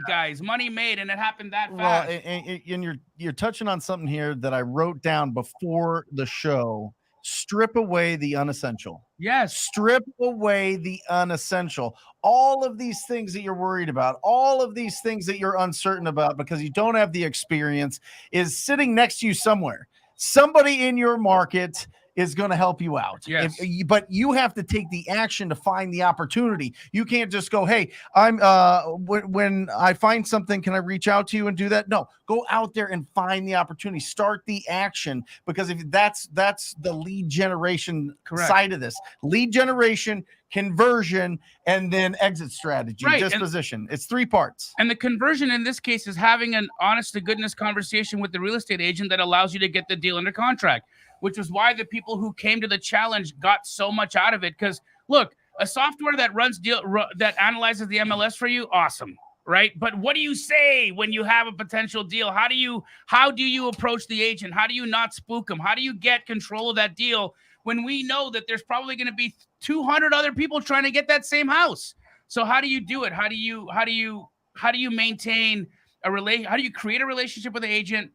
guys, money made, and it happened that fast. Well, and you're touching on something here that I wrote down before the show. Strip away the unessential. Yes. Strip away the unessential. All of these things that you're worried about, all of these things that you're uncertain about because you don't have the experience is sitting next to you somewhere. Somebody in your market is going to help you out. Yes. But you have to take the action to find the opportunity. You can't just go, hey, when I find something, can I reach out to you and do that? No, go out there and find the opportunity. Start the action, because if that's the lead generation side of this. Lead generation, conversion, and then exit strategy, disposition. It's 3 parts. And the conversion in this case is having an honest to goodness conversation with the real estate agent that allows you to get the deal under contract, which is why the people who came to the challenge got so much out of it. Because look, a software that that analyzes the MLS for you, awesome, right? But what do you say when you have a potential deal? How do you approach the agent? How do you not spook them? How do you get control of that deal when we know that there's probably going to be 200 other people trying to get that same house? So how do you do it? How do you maintain a relation? How do you create a relationship with the agent?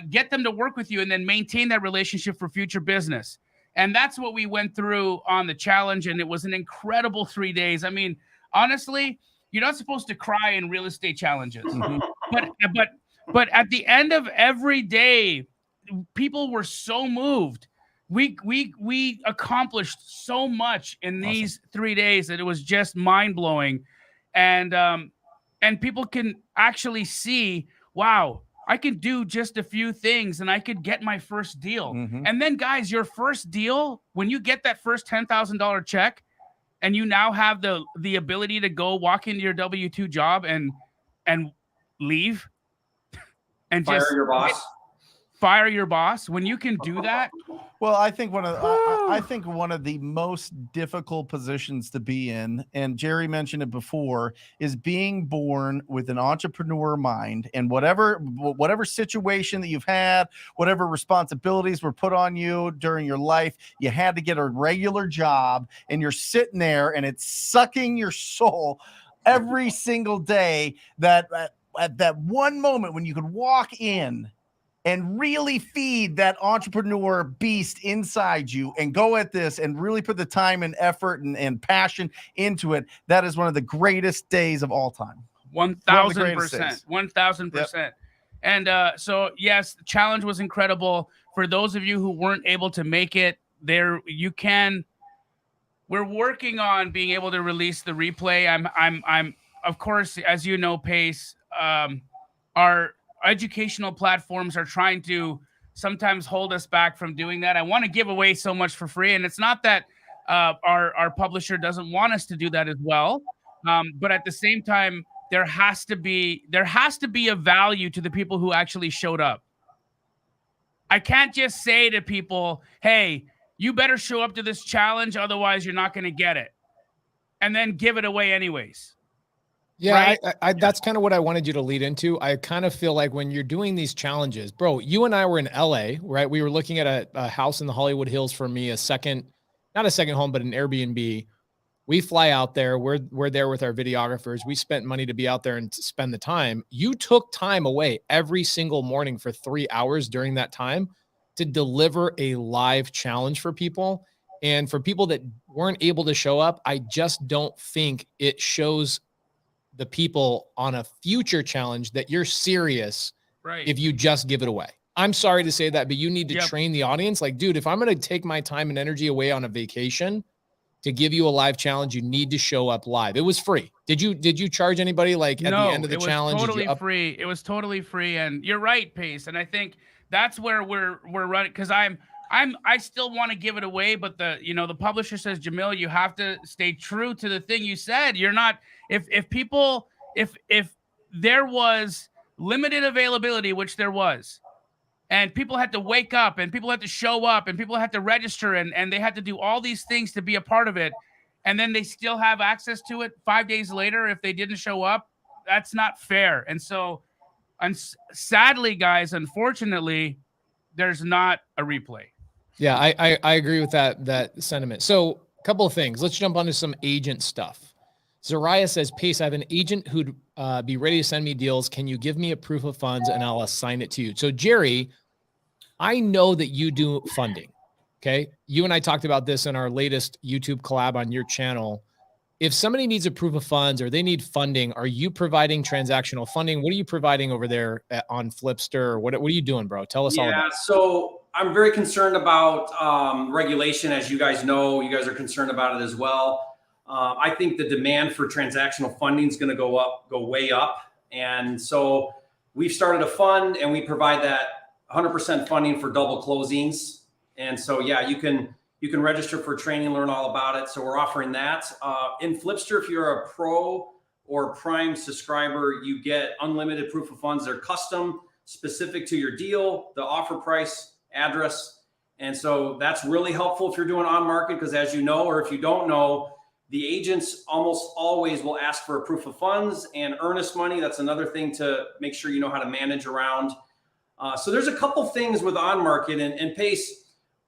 Get them to work with you and then maintain that relationship for future business. And that's what we went through on the challenge. And it was an incredible 3 days. I mean, honestly, you're not supposed to cry in real estate challenges, but at the end of every day, people were so moved. We accomplished so much in these 3 days that it was just mind blowing. And people can actually see, wow, I can do just a few things and I could get my first deal. And then guys, your first deal, when you get that first $10,000 check and you now have the ability to go walk into your W-2 job and leave and fire just your boss. Fire your boss. When you can do that. Well, I think one of the most difficult positions to be in, and Jerry mentioned it before, is being born with an entrepreneur mind. And whatever situation that you've had, whatever responsibilities were put on you during your life, you had to get a regular job, and you're sitting there and it's sucking your soul every single day. That at that one moment when you could walk in and really feed that entrepreneur beast inside you and go at this and really put the time and effort and passion into it, that is one of the greatest days of all time. 1,000%. 1,000%. And so, yes, the challenge was incredible. For those of you who weren't able to make it, we're working on being able to release the replay. I'm of course, as you know, Pace, our educational platforms are trying to sometimes hold us back from doing that. I want to give away so much for free, and it's not that our publisher doesn't want us to do that as well, but at the same time, there has to be a value to the people who actually showed up. I can't just say to people, hey, you better show up to this challenge, otherwise you're not going to get it, and then give it away anyways. Yeah, right? That's kind of what I wanted you to lead into. I kind of feel like when you're doing these challenges, bro, you and I were in LA, right? We were looking at a house in the Hollywood Hills for me, not a second home, but an Airbnb. We fly out there. We're there with our videographers. We spent money to be out there and to spend the time. You took time away every single morning for 3 hours during that time to deliver a live challenge for people. And for people that weren't able to show up, I just don't think it shows the people on a future challenge that you're serious, right, if you just give it away. I'm sorry to say that, but you need to Yep. train the audience. Like, dude, if I'm going to take my time and energy away on a vacation to give you a live challenge, you need to show up live. It was free. Did you charge anybody like at the end of the challenge? It was totally free. It was totally free. And you're right, Pace. And I think that's where we're running, because I still want to give it away, but the publisher says, Jamil, you have to stay true to the thing you said. You're not, if there was limited availability, which there was, and people had to wake up and people had to show up and people had to register and they had to do all these things to be a part of it, and then they still have access to it 5 days later if they didn't show up, that's not fair. And so, sadly, guys, unfortunately, there's not a replay. Yeah, I agree with that sentiment. So a couple of things. Let's jump onto some agent stuff. Zariah says, Pace, I have an agent who'd be ready to send me deals. Can you give me a proof of funds and I'll assign it to you? So Jerry, I know that you do funding. Okay. You and I talked about this in our latest YouTube collab on your channel. If somebody needs a proof of funds or they need funding, are you providing transactional funding? What are you providing over there on Flipster? What are you doing, bro? Tell us all about it. So I'm very concerned about regulation. As you guys know, you guys are concerned about it as well. I think the demand for transactional funding is going to go way up. And so we've started a fund and we provide that 100% funding for double closings. And so, yeah, you can register for training, learn all about it. So we're offering that. In Flipster, if you're a pro or prime subscriber, you get unlimited proof of funds. They're custom, specific to your deal, the offer price, address. And so that's really helpful if you're doing on market, because as you know, or if you don't know, the agents almost always will ask for a proof of funds and earnest money. That's another thing to make sure you know how to manage around. So there's a couple things with on market and Pace,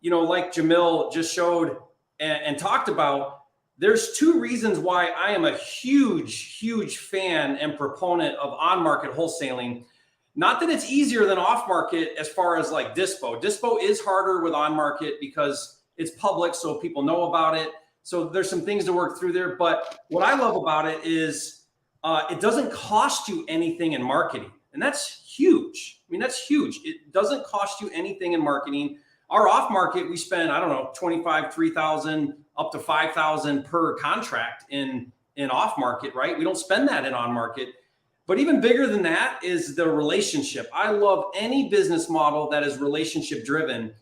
like Jamil just showed and talked about. There's two reasons why I am a huge, huge fan and proponent of on market wholesaling. Not that it's easier than off market as far as like dispo. Dispo is harder with on market because it's public, so people know about it. So there's some things to work through there. But what I love about it is it doesn't cost you anything in marketing. And that's huge. I mean, that's huge. It doesn't cost you anything in marketing. Our off market, we spend, I don't know, $3,000 up to $5,000 per contract in off market, right? We don't spend that in on market. But even bigger than that is the relationship. I love any business model that is relationship driven.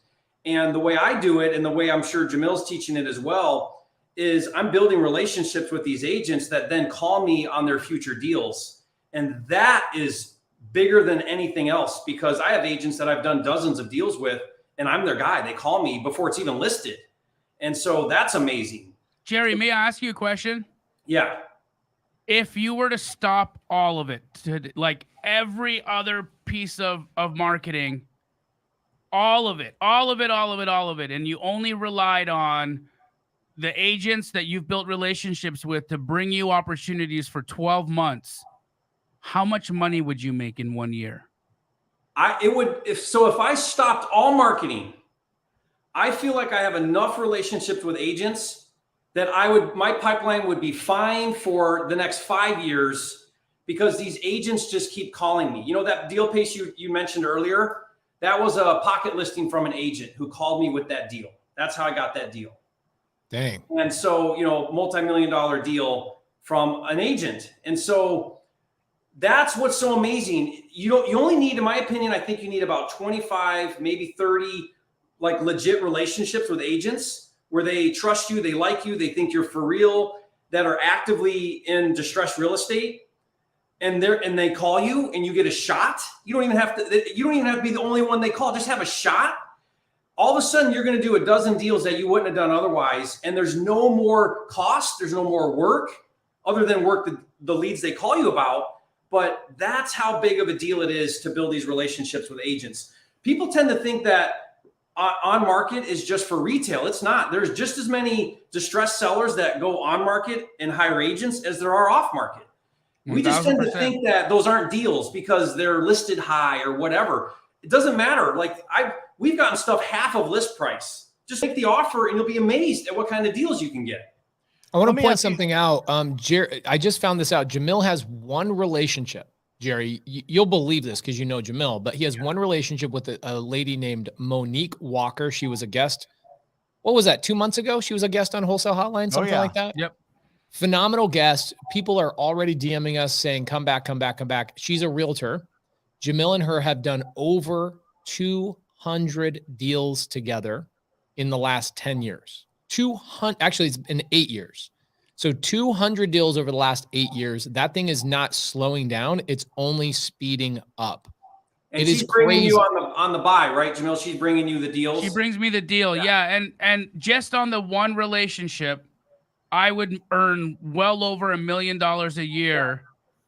And the way I do it, and the way I'm sure Jamil's teaching it as well, is I'm building relationships with these agents that then call me on their future deals. And that is bigger than anything else, because I have agents that I've done dozens of deals with and I'm their guy. They call me before it's even listed. And so that's amazing. Jerry, may I ask you a question? Yeah. If you were to stop all of it, like every other piece of marketing, all of it, and you only relied on the agents that you've built relationships with to bring you opportunities for 12 months, how much money would you make in 1 year? If I stopped all marketing, I feel like I have enough relationships with agents that my pipeline would be fine for the next 5 years, because these agents just keep calling me. That deal Pace you mentioned earlier, that was a pocket listing from an agent who called me with that deal. That's how I got that deal. Dang. And so, multi-million-dollar deal from an agent. And so that's what's so amazing. You only need, in my opinion, I think you need about 25, maybe 30, like legit relationships with agents where they trust you, they like you, they think you're for real, that are actively in distressed real estate. And they call you and you get a shot. You don't even have to be the only one they call. Just have a shot. All of a sudden, you're going to do a dozen deals that you wouldn't have done otherwise. And there's no more cost. There's no more work other than work the leads they call you about. But that's how big of a deal it is to build these relationships with agents. People tend to think that on market is just for retail. It's not. There's just as many distressed sellers that go on market and hire agents as there are off market. We just tend to think that those aren't deals because they're listed high or whatever. It doesn't matter. Like we've gotten stuff half of list price. Just make the offer and you'll be amazed at what kind of deals you can get. I want to point something out. I just found this out. Jamil has one relationship Jerry, you'll believe this because you know Jamil, but he has one relationship with a lady named Monique Walker. She was a guest. What was that? 2 months ago? She was a guest on Wholesale Hotline, something like that. Yep. Phenomenal guest. People are already DMing us saying, come back, come back, come back. She's a realtor. Jamil and her have done over 200 deals together in the last 10 years. 200, actually it's been 8 years. So 200 deals over the last 8 years. That thing is not slowing down. It's only speeding up. And she's bringing you on the buy, right, Jamil? She's bringing you the deals. She brings me the deal. Yeah. And just on the one relationship, I would earn well over $1 million a year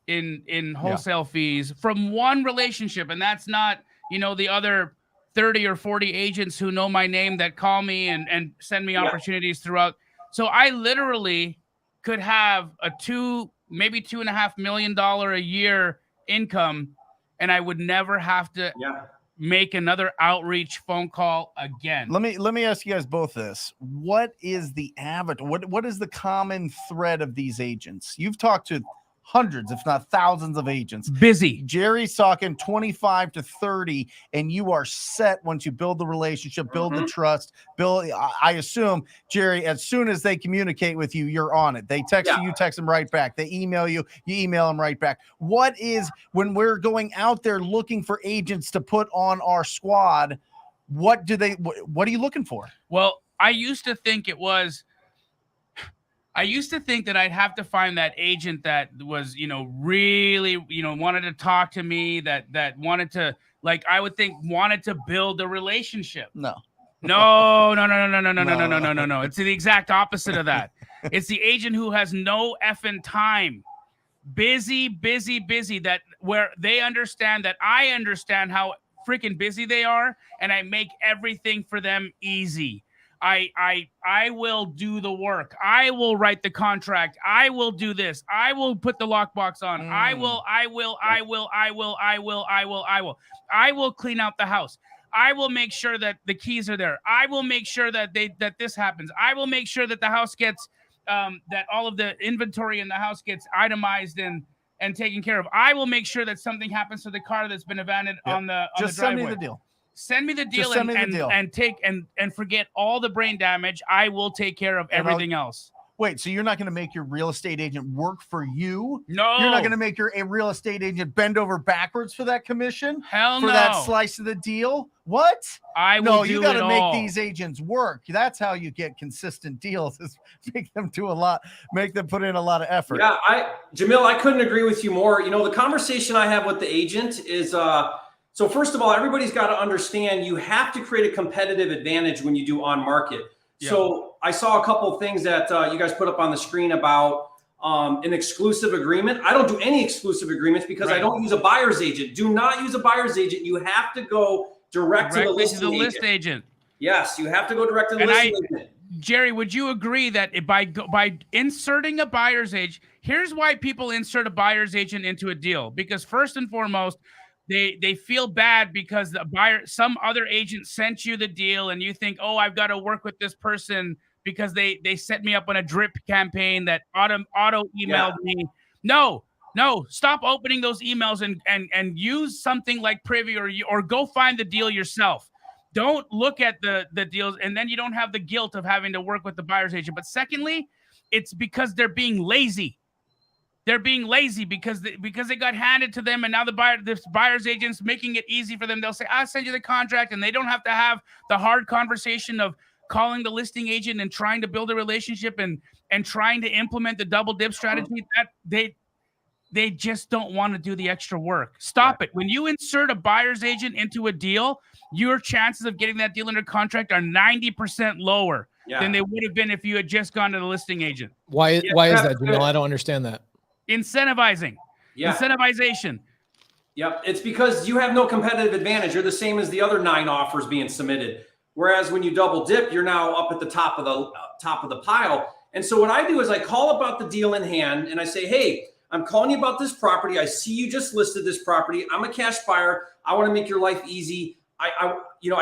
in wholesale fees from one relationship. And that's not, the other 30 or 40 agents who know my name that call me and send me opportunities throughout. So I literally could have maybe $2.5 million a year income, and I would never have to make another outreach phone call again. Let me ask you guys both this. What is the avatar? What is the common thread of these agents? You've talked to hundreds, if not thousands of agents. Busy. Jerry's talking 25 to 30, and you are set once you build the relationship, build the trust, I assume, Jerry, as soon as they communicate with you, you're on it. They text you text them right back. They email you email them right back. What is, when we're going out there looking for agents to put on our squad, what are you looking for? Well, I used to think that I'd have to find that agent that was, really, wanted to talk to me, that wanted to, wanted to build a relationship. No. It's the exact opposite of that. It's the agent who has no effing time. Busy, that where they understand that I understand how freaking busy they are, and I make everything for them easy. I will do the work. I will write the contract. I will do this. I will put the lockbox on. I will clean out the house. I will make sure that the keys are there. I will make sure that this happens. I will make sure that the house gets that all of the inventory in the house gets itemized and taken care of. I will make sure that something happens to the car that's been abandoned on the driveway. Send me the deal. Send me the deal and forget all the brain damage. I will take care of everything else. Wait, so you're not going to make your real estate agent work for you? No. You're not going to make a real estate agent bend over backwards for that commission? Hell no. For that slice of the deal? What? I will do it all. You got to make these agents work. That's how you get consistent deals, is make them put in a lot of effort. Yeah, Jamil, I couldn't agree with you more. The conversation I have with the agent is so first of all, everybody's got to understand you have to create a competitive advantage when you do on market. Yeah. So I saw a couple of things that you guys put up on the screen about an exclusive agreement. I don't do any exclusive agreements because I don't use a buyer's agent. Do not use a buyer's agent. You have to go direct to the list agent. Yes, you have to go direct to the listing agent. Jerry, would you agree that by inserting a buyer's agent, here's why people insert a buyer's agent into a deal? Because first and foremost, they feel bad because some other agent sent you the deal and you think, oh, I've got to work with this person because they set me up on a drip campaign that auto emailed me. No, stop opening those emails and use something like Privy or go find the deal yourself. Don't look at the deals, and then you don't have the guilt of having to work with the buyer's agent. But secondly, it's because they're being lazy. They're being lazy because they got handed to them, and now this buyer's agent's making it easy for them. They'll say, I'll send you the contract, and they don't have to have the hard conversation of calling the listing agent and trying to build a relationship and trying to implement the double dip strategy. That they just don't want to do the extra work. Stop it. When you insert a buyer's agent into a deal, your chances of getting that deal under contract are 90% lower than they would have been if you had just gone to the listing agent. Why is that, Jamil? I don't understand that. Incentivization. Yep. It's because you have no competitive advantage. You're the same as the other 9 offers being submitted. Whereas when you double dip, you're now up at the top of the pile. And so what I do is I call about the deal in hand and I say, hey, I'm calling you about this property. I see you just listed this property. I'm a cash buyer. I want to make your life easy. I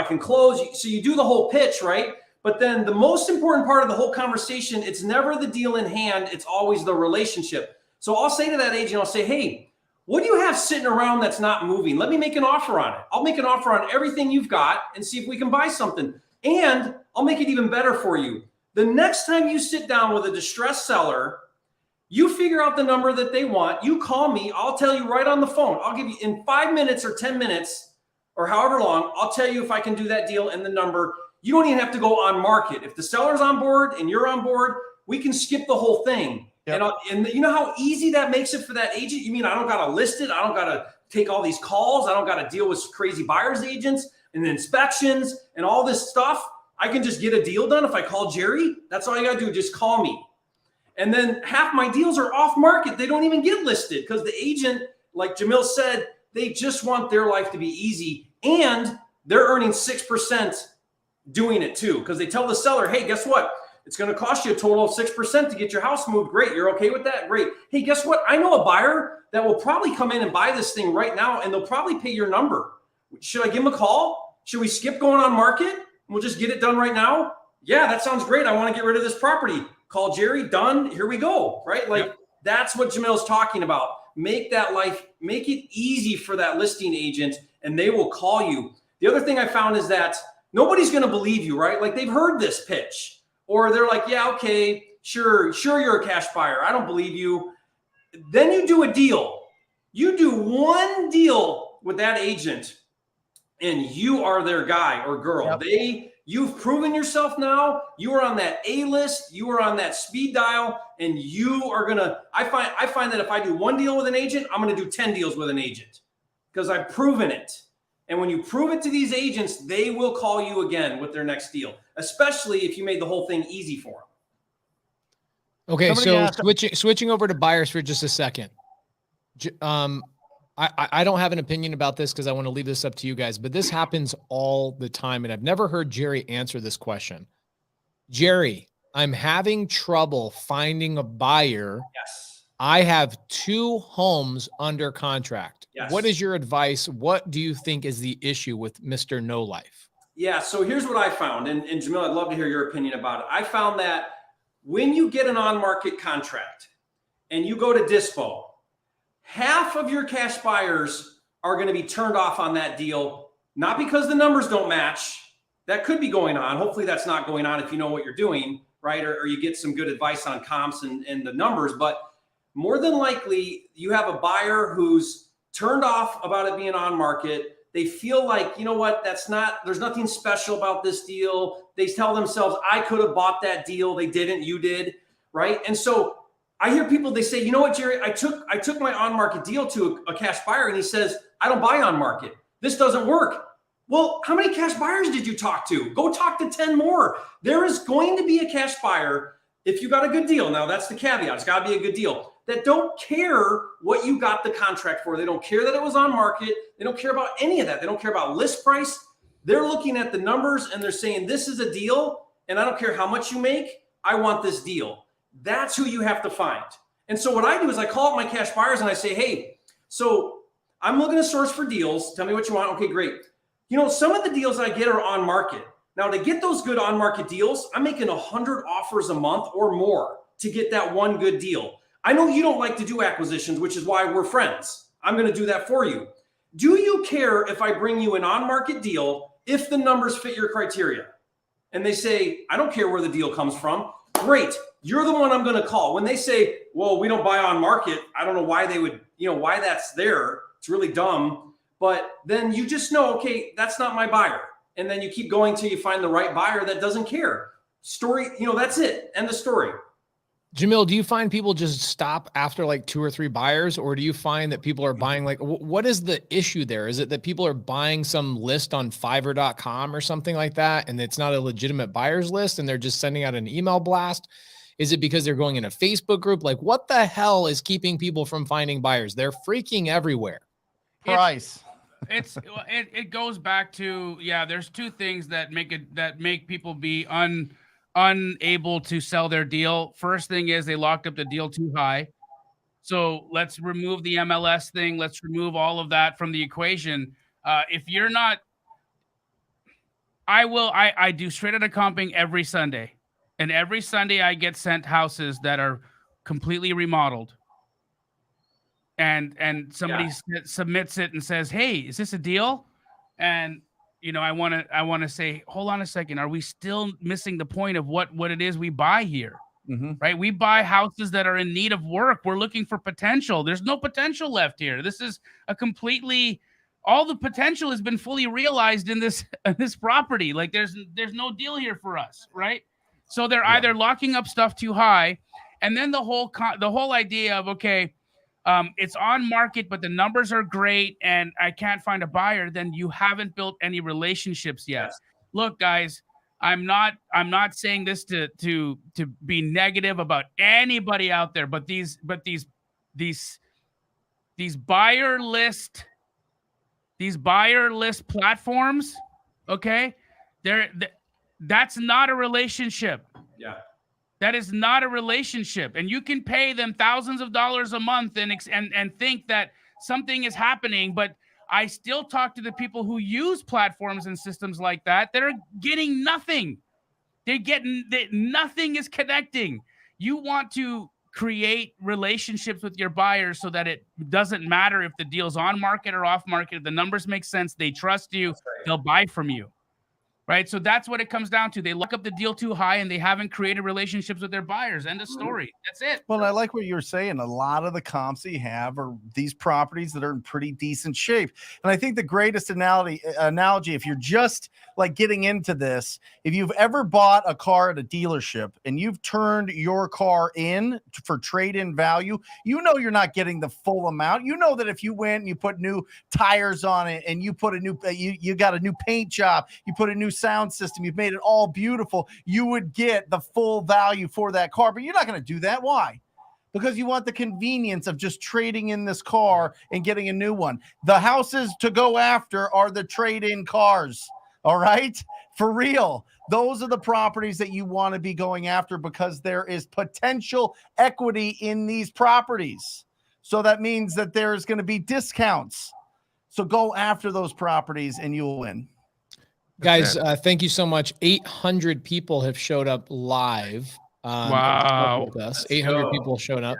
can close. So you do the whole pitch, right? But then the most important part of the whole conversation, it's never the deal in hand. It's always the relationship. So I'll say to that agent, I'll say, hey, what do you have sitting around that's not moving? Let me make an offer on it. I'll make an offer on everything you've got and see if we can buy something. And I'll make it even better for you. The next time you sit down with a distressed seller, you figure out the number that they want. You call me. I'll tell you right on the phone. I'll give you in 5 minutes or 10 minutes or however long, I'll tell you if I can do that deal and the number. You don't even have to go on market. If the seller's on board and you're on board, we can skip the whole thing. Yep. And you know how easy that makes it for that agent? You mean I don't got to list it? I don't got to take all these calls. I don't got to deal with crazy buyer's agents and inspections and all this stuff. I can just get a deal done if I call Jerry. That's all you got to do. Just call me. And then half my deals are off market. They don't even get listed because the agent, like Jamil said, they just want their life to be easy. And they're earning 6% doing it too. Because they tell the seller, hey, guess what? It's going to cost you a total of 6% to get your house moved. Great. You're okay with that? Great. Hey, guess what? I know a buyer that will probably come in and buy this thing right now, and they'll probably pay your number. Should I give them a call? Should we skip going on market? We'll just get it done right now? Yeah, that sounds great. I want to get rid of this property. Call Jerry. Done. Here we go. Right? Like That's what Jamil's talking about. Make it easy for that listing agent, and they will call you. The other thing I found is that nobody's going to believe you, right? Like they've heard this pitch. Or they're like, yeah, okay, sure, you're a cash buyer. I don't believe you. Then you do a deal. You do one deal with that agent, and you are their guy or girl. Yep. You've proven yourself now. You are on that A list. You are on that speed dial, and you are gonna. I find that if I do one deal with an agent, I'm gonna do 10 deals with an agent because I've proven it. And when you prove it to these agents, they will call you again with their next deal, especially if you made the whole thing easy for them. Okay, switching over to buyers for just a second. I don't have an opinion about this because I want to leave this up to you guys, but this happens all the time, and I've never heard Jerry answer this question. Jerry, I'm having trouble finding a buyer. Yes. I have 2 homes under contract. Yes. What is your advice? What do you think is the issue with Mr. No Life? Yeah, so here's what I found, and Jamil, I'd love to hear your opinion about it. I found that when you get an on-market contract and you go to dispo, half of your cash buyers are going to be turned off on that deal, not because the numbers don't match. That could be going on. Hopefully that's not going on if you know what you're doing, right? Or you get some good advice on comps and the numbers, but more than likely, you have a buyer who's turned off about it being on market. They feel like, you know what, there's nothing special about this deal. They tell themselves, I could have bought that deal. They didn't, you did, right? And so I hear people, they say, you know what, Jerry, I took my on-market deal to a cash buyer and he says, I don't buy on market. This doesn't work. Well, how many cash buyers did you talk to? Go talk to 10 more. There is going to be a cash buyer if you got a good deal. Now that's the caveat. It's got to be a good deal. That don't care what you got the contract for. They don't care that it was on market. They don't care about any of that. They don't care about list price. They're looking at the numbers and they're saying, this is a deal. And I don't care how much you make. I want this deal. That's who you have to find. And so what I do is I call up my cash buyers and I say, hey, so I'm looking to source for deals. Tell me what you want. Okay, great. You know, some of the deals I get are on market. Now to get those good on market deals, I'm making 100 offers a month or more to get that one good deal. I know you don't like to do acquisitions, which is why we're friends. I'm going to do that for you. Do you care if I bring you an on-market deal if the numbers fit your criteria? And they say, I don't care where the deal comes from. Great. You're the one I'm going to call. When they say, well, we don't buy on market, I don't know why they would, why that's there. It's really dumb. But then you just know, okay, that's not my buyer. And then you keep going till you find the right buyer that doesn't care. Story, that's it. End the story. Jamil, do you find people just stop after like 2 or 3 buyers, or do you find that people are buying what is the issue there? Is it that people are buying some list on Fiverr.com or something like that, and it's not a legitimate buyer's list and they're just sending out an email blast? Is it because they're going in a Facebook group? Like what the hell is keeping people from finding buyers? They're freaking everywhere. Price. It goes back to, there's 2 things that make people be unable to sell their deal. First thing is they locked up the deal too high. So let's remove the MLS thing. Let's remove all of that from the equation. If you're not, I do straight out of comping every Sunday. And every Sunday I get sent houses that are completely remodeled. and somebody submits it and says, "Hey, is this a deal?" And I want to say, hold on a second. Are we still missing the point of what it is we buy here? Right? We buy houses that are in need of work. We're looking for potential. There's no potential left here. This is all the potential has been fully realized in this property. Like there's no deal here for us, right? So they're either locking up stuff too high, and then the whole idea of, okay, it's on market, but the numbers are great and I can't find a buyer. Then you haven't built any relationships yet. Yes. Look, guys, I'm not saying this to be negative about anybody out there, but these buyer list platforms, okay, that's not a relationship. Yeah. That is not a relationship. And you can pay them thousands of dollars a month and think that something is happening. But I still talk to the people who use platforms and systems like that are getting nothing. Nothing is connecting. You want to create relationships with your buyers so that it doesn't matter if the deal's on market or off market. If the numbers make sense, they trust you, they'll buy from you. Right. So that's what it comes down to. They look up the deal too high and they haven't created relationships with their buyers. End of story. That's it. Well, I like what you were saying. A lot of the comps that you have are these properties that are in pretty decent shape. And I think the greatest analogy, if you're just like getting into this, if you've ever bought a car at a dealership and you've turned your car in for trade-in value, you're not getting the full amount. You know that if you went and you put new tires on it and you put you got a new paint job, you put a new sound system, you've made it all beautiful, you would get the full value for that car. But you're not going to do that. Why? Because you want the convenience of just trading in this car and getting a new one. The houses to go after are the trade-in cars. All right? For real. Those are the properties that you want to be going after because there is potential equity in these properties. So that means that there's going to be discounts. So go after those properties and you'll win. Guys, thank you so much. 800 people have showed up live. Wow. With us. 800 people showed up.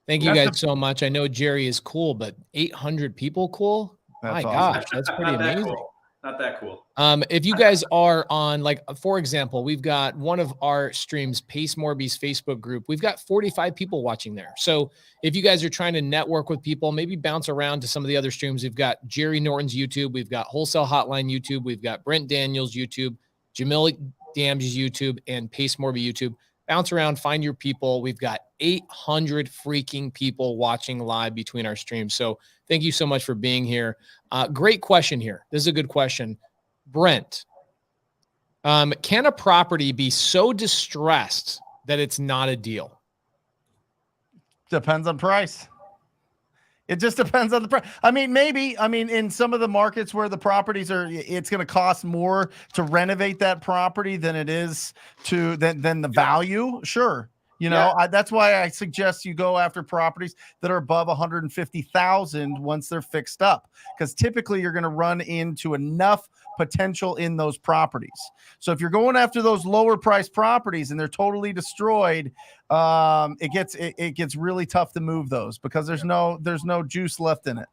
Thank you guys so much. I know Jerry is cool, but 800 people cool? My gosh, that's pretty amazing. Cool. Not that cool. If you guys are on, like, for example, we've got one of our streams, Pace Morby's Facebook group. We've got 45 people watching there. So if you guys are trying to network with people, maybe bounce around to some of the other streams. We've got Jerry Norton's YouTube. We've got Wholesale Hotline YouTube. We've got Brent Daniels YouTube, Jamil Damge's YouTube, and Pace Morby YouTube. Bounce around, find your people. We've got 800 freaking people watching live between our streams. So thank you so much for being here. Great question here. This is a good question. Brent, can a property be so distressed that it's not a deal? Depends on price. It just depends on the price. I mean, maybe. I mean, in some of the markets where the properties are, it's going to cost more to renovate that property than it is than the value. Sure. That's why I suggest you go after properties that are above 150,000 once they're fixed up, because typically you're going to run into enough potential in those properties. So if you're going after those lower priced properties and they're totally destroyed, it gets really tough to move those because there's no juice left in it.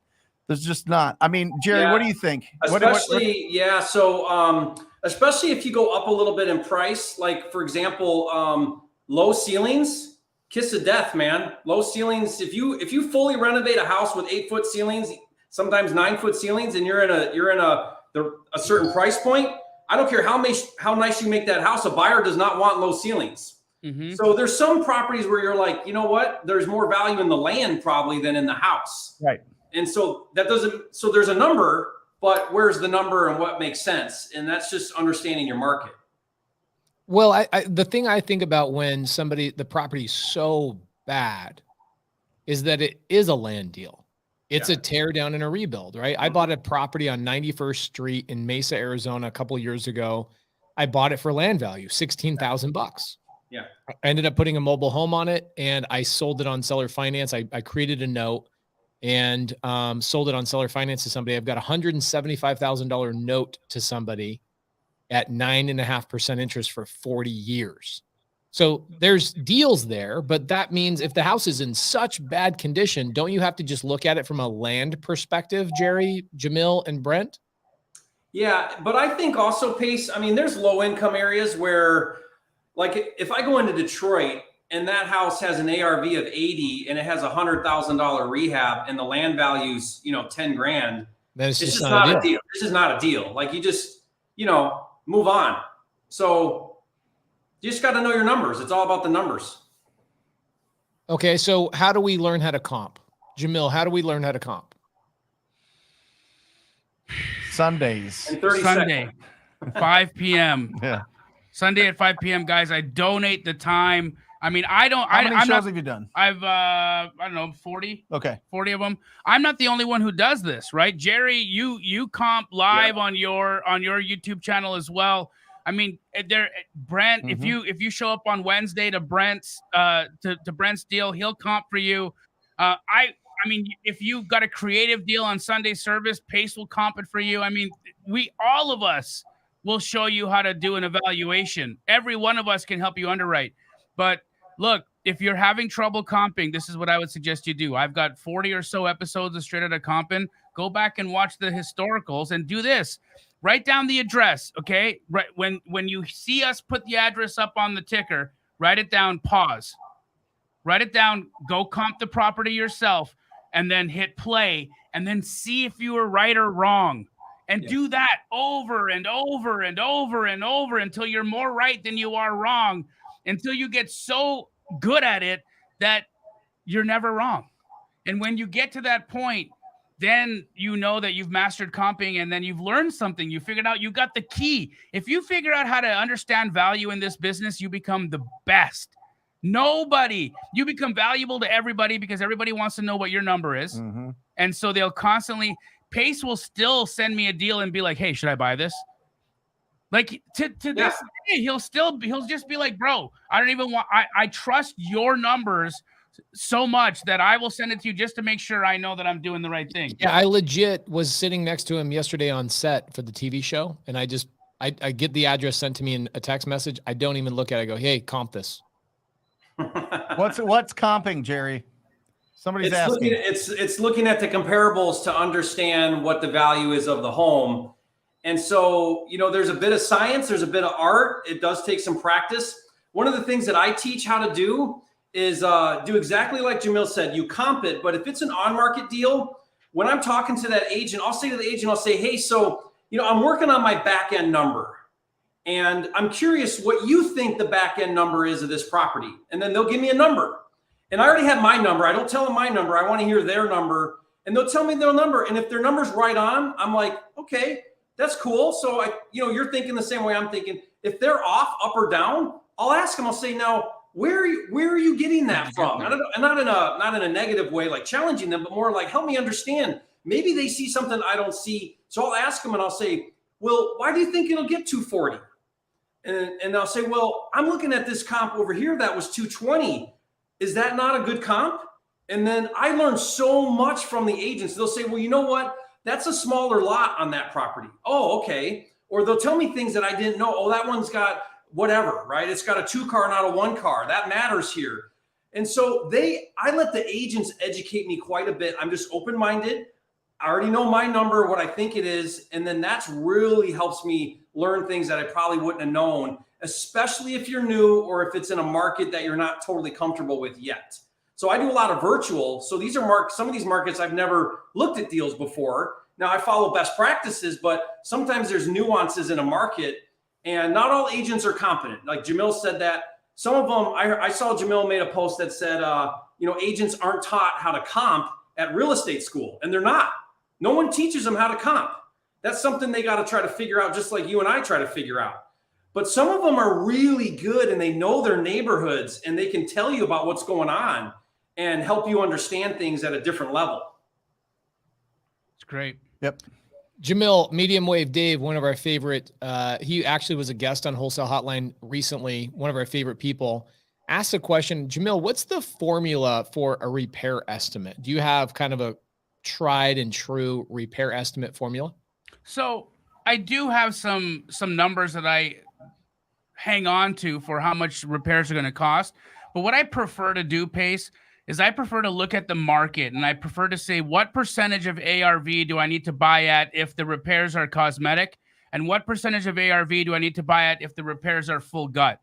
There's just not. I mean, Jerry, what do you think? Especially, So especially if you go up a little bit in price, like for example, low ceilings, kiss of death, man. Low ceilings. If you fully renovate a house with 8-foot ceilings, sometimes 9-foot ceilings, and you're in a certain price point, I don't care how nice you make that house, a buyer does not want low ceilings. Mm-hmm. So there's some properties where you're like, you know what? There's more value in the land probably than in the house. Right. And so so there's a number, but where's the number and what makes sense? And that's just understanding your market. Well, the thing I think about when the property is so bad is that it is a land deal. It's a tear down and a rebuild, right? I bought a property on 91st Street in Mesa, Arizona a couple of years ago. I bought it for land value, $16,000. Yeah. I ended up putting a mobile home on it and I sold it on seller finance. I created a note and sold it on seller finance to somebody. I've got a $175,000 note to somebody at 9.5% interest for 40 years. So there's deals there, but that means if the house is in such bad condition, don't you have to just look at it from a land perspective, Jerry, Jamil, and Brent? Yeah, but I think also, Pace, I mean, there's low income areas where, like, if I go into Detroit and that house has an ARV of 80 and it has $100,000 rehab and the land value's, 10 grand, Then it's just not a deal. This is not a deal. Like, you just, move on. So you just got to know your numbers. It's all about the numbers. Okay, so how do we learn how to comp? Jamil, how do we learn how to comp? Sundays. In 30 Sunday, seconds. 5 p.m. Yeah. Sunday at 5 p.m. Guys, I donate the time. I mean, I don't. How many I'm shows not, have you done? I've I don't know, 40. Okay. 40 of them. I'm not the only one who does this, right? Jerry, you comp live on your YouTube channel as well. I mean, Brent, if you show up on Wednesday to Brent's deal, he'll comp for you. I mean, if you've got a creative deal on Sunday service, Pace will comp it for you. I mean, all of us will show you how to do an evaluation. Every one of us can help you underwrite. But look, if you're having trouble comping, this is what I would suggest you do. I've got 40 or so episodes of Straight Outta Comping. Go back and watch the historicals and do this. Write down the address, okay? Right when you see us put the address up on the ticker, write it down, pause. Write it down, go comp the property yourself, and then hit play, and then see if you were right or wrong. And do that over and over and over and over until you're more right than you are wrong, until you get so good at it that you're never wrong. And when you get to that point, then you know that you've mastered comping, and then you've learned something. You figured out you got the key. If you figure out how to understand value in this business, you become the best. You become valuable to everybody because everybody wants to know what your number is. And so they'll constantly, Pace will still send me a deal and be like, hey, should I buy this? Like to this day, he'll just be like, bro, I don't even want, I trust your numbers so much that I will send it to you just to make sure I know that I'm doing the right thing. Yeah, I legit was sitting next to him yesterday on set for the TV show, and I get the address sent to me in a text message. I don't even look at it. I go, hey, comp this. What's comping, Jerry? Somebody's asking. It's looking at the comparables to understand what the value is of the home. And so, there's a bit of science, there's a bit of art. It does take some practice. One of the things that I teach how to do is do exactly like Jamil said. You comp it, but if it's an on-market deal, when I'm talking to that agent, I'll say to the agent, hey, so, I'm working on my back-end number. And I'm curious what you think the back-end number is of this property. And then they'll give me a number. And I already have my number. I don't tell them my number. I want to hear their number. And they'll tell me their number. And if their number's right on, I'm like, okay, that's cool. So you're thinking the same way I'm thinking. If they're off, up or down, I'll ask them. I'll say, now, where are you getting that from? Not in a negative way, like challenging them, but more like, help me understand. Maybe they see something I don't see. So I'll ask them and I'll say, well, why do you think it'll get 240? And they'll say, well, I'm looking at this comp over here that was 220. Is that not a good comp? And then I learned so much from the agents. They'll say, well, you know what? That's a smaller lot on that property. Oh, okay. Or they'll tell me things that I didn't know. Oh, that one's got whatever, right? It's got a 2-car, not a 1-car. That matters here. And so I let the agents educate me quite a bit. I'm just open-minded. I already know my number, what I think it is. And then that's really helps me learn things that I probably wouldn't have known, especially if you're new or if it's in a market that you're not totally comfortable with yet. So I do a lot of virtual. So these are some of these markets I've never looked at deals before. Now I follow best practices, but sometimes there's nuances in a market and not all agents are competent. Like Jamil said that. Some of them, I saw Jamil made a post that said, agents aren't taught how to comp at real estate school, and they're not. No one teaches them how to comp. That's something they got to try to figure out, just like you and I try to figure out. But some of them are really good and they know their neighborhoods and they can tell you about what's going on and help you understand things at a different level. It's great. Yep. Jamil, Medium Wave Dave, one of our favorite, he actually was a guest on Wholesale Hotline recently, one of our favorite people, asked a question. Jamil, what's the formula for a repair estimate? Do you have kind of a tried and true repair estimate formula? So I do have some numbers that I hang on to for how much repairs are going to cost. But what I prefer to do, Pace, is I prefer to look at the market, and I prefer to say what percentage of ARV do I need to buy at if the repairs are cosmetic, and what percentage of ARV do I need to buy at if the repairs are full gut.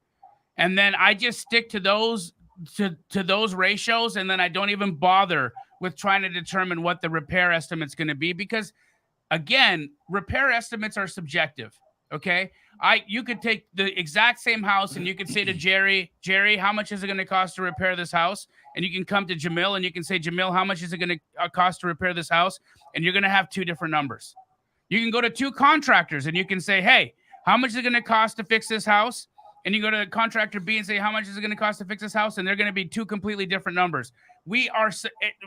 And then I just stick to those to those ratios, and then I don't even bother with trying to determine what the repair estimate's going to be, because again, repair estimates are subjective. Okay. You could take the exact same house and you could say to Jerry, how much is it going to cost to repair this house? And you can come to Jamil and you can say, Jamil, how much is it going to cost to repair this house? And you're going to have two different numbers. You can go to two contractors and you can say, hey, how much is it going to cost to fix this house? And you go to contractor B and say, how much is it going to cost to fix this house? And they're going to be two completely different numbers.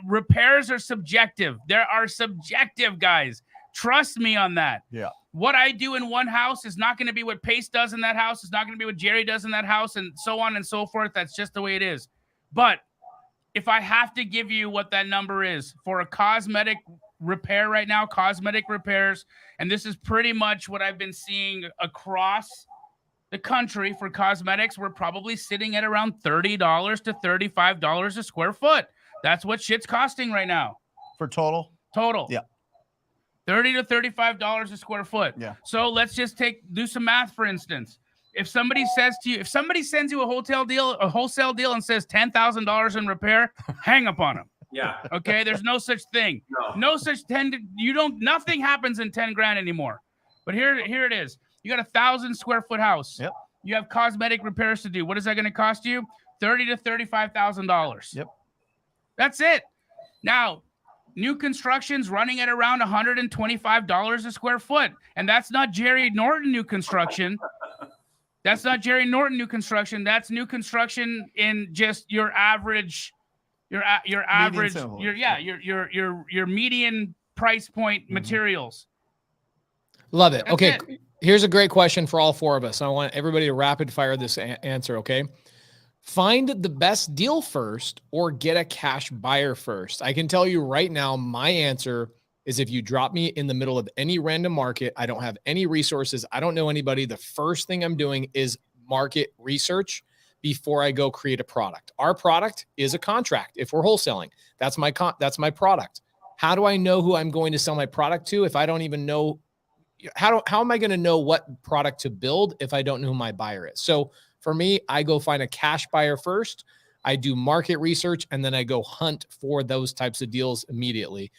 Repairs are subjective. There are subjective, guys. Trust me on that. Yeah. What I do in one house is not going to be what Pace does in that house. It's not going to be what Jerry does in that house, and so on and so forth. That's just the way it is. But if I have to give you what that number is for a cosmetic repair right now, cosmetic repairs, and this is pretty much what I've been seeing across the country for cosmetics, we're probably sitting at around $30 to $35 a square foot. That's what shit's costing right now. For total? Total. Yeah. $30 to $35 a square foot. Yeah. So let's just do some math, for instance. If somebody sends you a wholesale deal and says $10,000 in repair, hang up on them. Yeah. Okay. There's no such thing. Nothing happens in 10 grand anymore. But here it is. You got 1,000 square foot house. Yep. You have cosmetic repairs to do. What is that going to cost you? $30,000 to $35,000. Yep. That's it. Now, new construction's running at around $125 a square foot. And that's not Jerry Norton new construction. That's not Jerry Norton new construction. That's new construction in just your average, your median price point materials. Love it. That's Okay. it. Here's a great question for all four of us. I want everybody to rapid fire this answer. Okay. Find the best deal first or get a cash buyer first. I can tell you right now, my answer is if you drop me in the middle of any random market, I don't have any resources, I don't know anybody, the first thing I'm doing is market research before I go create a product. Our product is a contract. If we're wholesaling, that's my product. How do I know who I'm going to sell my product to if I don't even know? How am I going to know what product to build if I don't know who my buyer is? So for me, I go find a cash buyer first. I do market research, and then I go hunt for those types of deals immediately.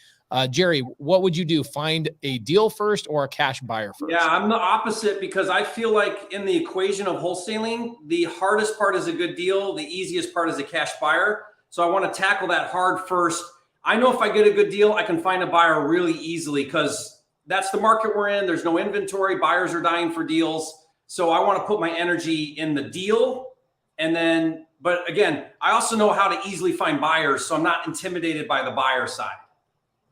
Jerry, what would you do? Find a deal first or a cash buyer first? Yeah, I'm the opposite, because I feel like in the equation of wholesaling, the hardest part is a good deal. The easiest part is a cash buyer. So I want to tackle that hard first. I know if I get a good deal, I can find a buyer really easily because that's the market we're in. There's no inventory. Buyers are dying for deals. So I want to put my energy in the deal. And then, but again, I also know how to easily find buyers. So I'm not intimidated by the buyer side.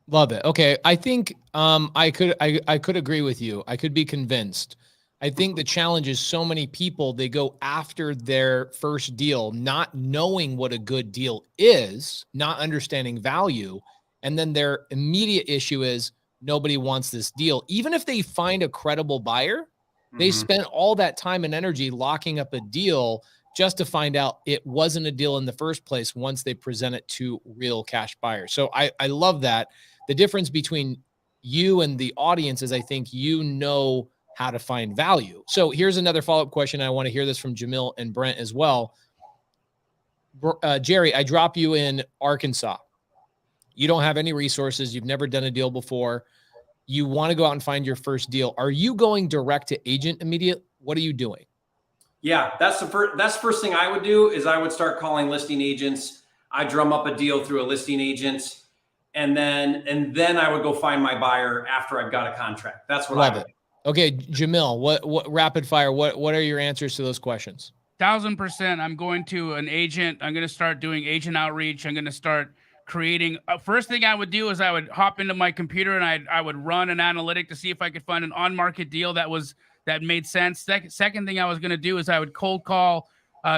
Love it. Okay. I think I could agree with you. I could be convinced. I think the challenge is so many people, they go after their first deal, not knowing what a good deal is, not understanding value. And then their immediate issue is nobody wants this deal. Even if they find a credible buyer, they spent all that time and energy locking up a deal just to find out it wasn't a deal in the first place once they present it to real cash buyers. So I love that. The difference between you and the audience is I think you know how to find value. So here's another follow-up question. I want to hear this from Jamil and Brent as well. Jerry, I drop you in Arkansas. You don't have any resources. You've never done a deal before. You want to go out and find your first deal. Are you going direct to agent immediate? What are you doing? Yeah, that's the first thing I would do is I would start calling listing agents. I drum up a deal through a listing agent, and then I would go find my buyer after I've got a contract. That's what I would do. Okay, Jamil, what rapid fire? What are your answers to those questions? 1,000%. I'm going to an agent. I'm going to start doing agent outreach. I'm going to start creating. First thing I would do is I would hop into my computer and I would run an analytic to see if I could find an on-market deal that made sense. Second thing I was going to do is I would cold call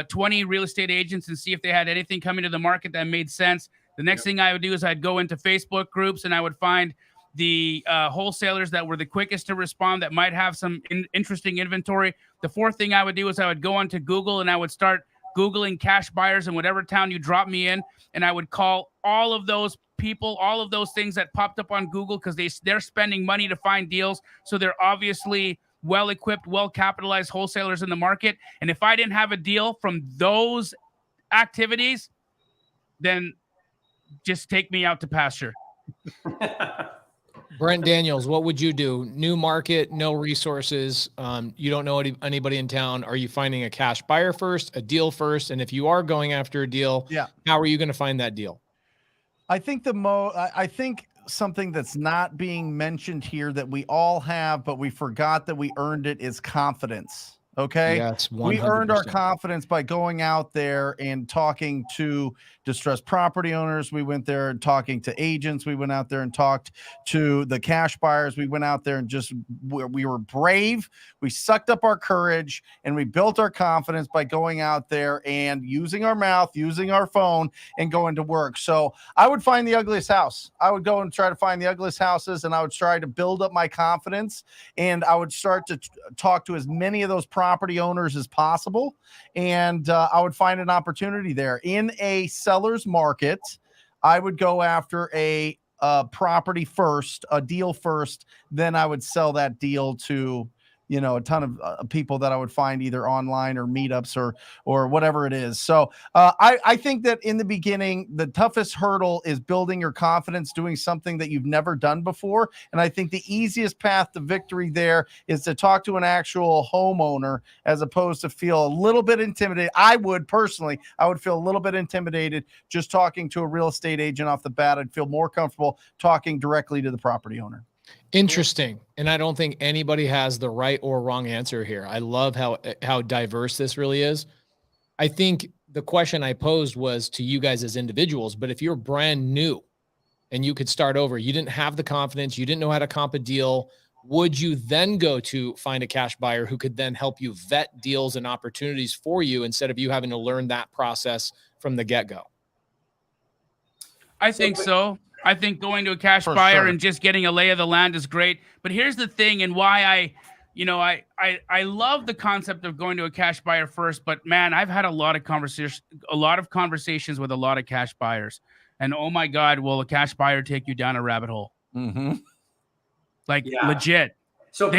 20 real estate agents and see if they had anything coming to the market that made sense. The next thing I would do is I'd go into Facebook groups and I would find the wholesalers that were the quickest to respond, that might have some interesting inventory. The fourth thing I would do is I would go onto Google and I would start Googling cash buyers in whatever town you drop me in, and I would call all of those people, all of those things that popped up on Google, because they're spending money to find deals. So they're obviously well-equipped, well-capitalized wholesalers in the market. And if I didn't have a deal from those activities, then just take me out to pasture. Brent Daniels, what would you do? New market, no resources. You don't know anybody in town. Are you finding a cash buyer first, a deal first? And if you are going after a deal, how are you going to find that deal? I think I think something that's not being mentioned here that we all have, but we forgot that we earned it, is confidence. Okay. Yes, 100%. We earned our confidence by going out there and talking to distressed property owners. We went there and talking to agents. We went out there and talked to the cash buyers. We went out there and we were brave. We sucked up our courage, and we built our confidence by going out there and using our mouth, using our phone, and going to work. So I would find the ugliest house. I would go and try to find the ugliest houses, and I would try to build up my confidence, and I would start to talk to as many of those property owners as possible. And I would find an opportunity there in a seller's market. I would go after a property first, a deal first. Then I would sell that deal to, a ton of people that I would find either online or meetups or whatever it is. So I think that in the beginning, the toughest hurdle is building your confidence, doing something that you've never done before. And I think the easiest path to victory there is to talk to an actual homeowner, as opposed to feel a little bit intimidated. I would feel a little bit intimidated just talking to a real estate agent off the bat. I'd feel more comfortable talking directly to the property owner. Interesting. And I don't think anybody has the right or wrong answer here. I love how diverse this really is. I think the question I posed was to you guys as individuals, but if you're brand new and you could start over, you didn't have the confidence, you didn't know how to comp a deal, would you then go to find a cash buyer who could then help you vet deals and opportunities for you, instead of you having to learn that process from the get-go? I think so. I think going to a cash buyer and just getting a lay of the land is great. But here's the thing, and why I love the concept of going to a cash buyer first. But man, I've had a lot of conversations with a lot of cash buyers, and oh my God, will a cash buyer take you down a rabbit hole? Mm-hmm. Legit. So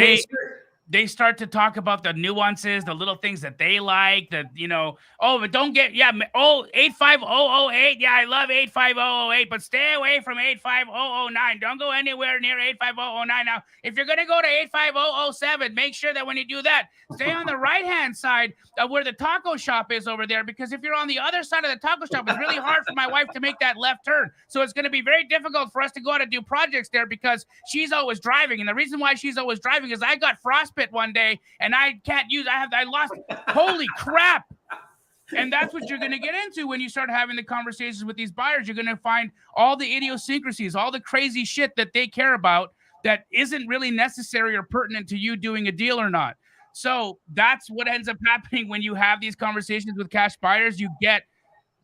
they start to talk about the nuances, the little things that they like, that, but don't get, 85008. Yeah, I love 85008, but stay away from 85009. Don't go anywhere near 85009. Now, if you're going to go to 85007, make sure that when you do that, stay on the right-hand side of where the taco shop is over there, because if you're on the other side of the taco shop, it's really hard for my wife to make that left turn. So it's going to be very difficult for us to go out and do projects there, because she's always driving. And the reason why she's always driving is I got frostbite one day and I can't use, I lost, holy crap. And that's what you're going to get into when you start having the conversations with these buyers. You're going to find all the idiosyncrasies, all the crazy shit that they care about that isn't really necessary or pertinent to you doing a deal or not. So that's what ends up happening when you have these conversations with cash buyers. You get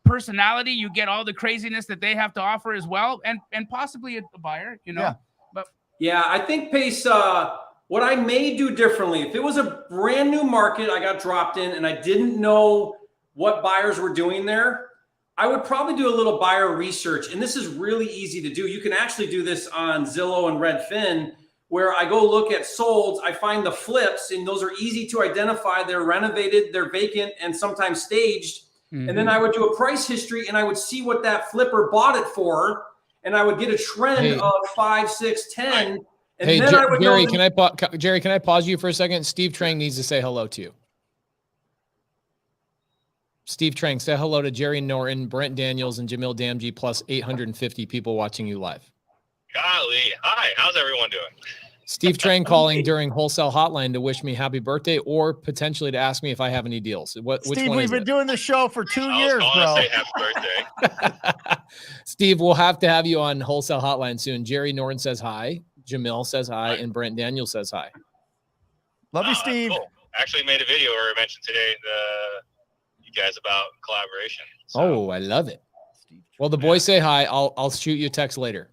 personality, you get all the craziness that they have to offer as well, and possibly a buyer, Yeah. But yeah, I think, Pace, what I may do differently, if it was a brand new market I got dropped in and I didn't know what buyers were doing there, I would probably do a little buyer research. And this is really easy to do. You can actually do this on Zillow and Redfin, where I go look at solds, I find the flips, and those are easy to identify. They're renovated, they're vacant, and sometimes staged. Mm-hmm. And then I would do a price history and I would see what that flipper bought it for. And I would get a trend of 5, 6, 10. And hey, then Jerry, can I pause you for a second? Steve Trang needs to say hello to you. Steve Trang, say hello to Jerry Norton, Brent Daniels, and Jamil Damji, plus 850 people watching you live. Golly. Hi, how's everyone doing? Steve Trang calling during Wholesale Hotline to wish me happy birthday, or potentially to ask me if I have any deals. Which Steve, one we've been doing the show for 2 years, bro. To say happy birthday. Steve, we'll have to have you on Wholesale Hotline soon. Jerry Norton says hi. Jamil says hi, and Brent Daniels says hi. Love you, Steve. Cool. Actually made a video where I mentioned today you guys about collaboration. So. Oh, I love it. Well, the boys say hi. I'll shoot you a text later.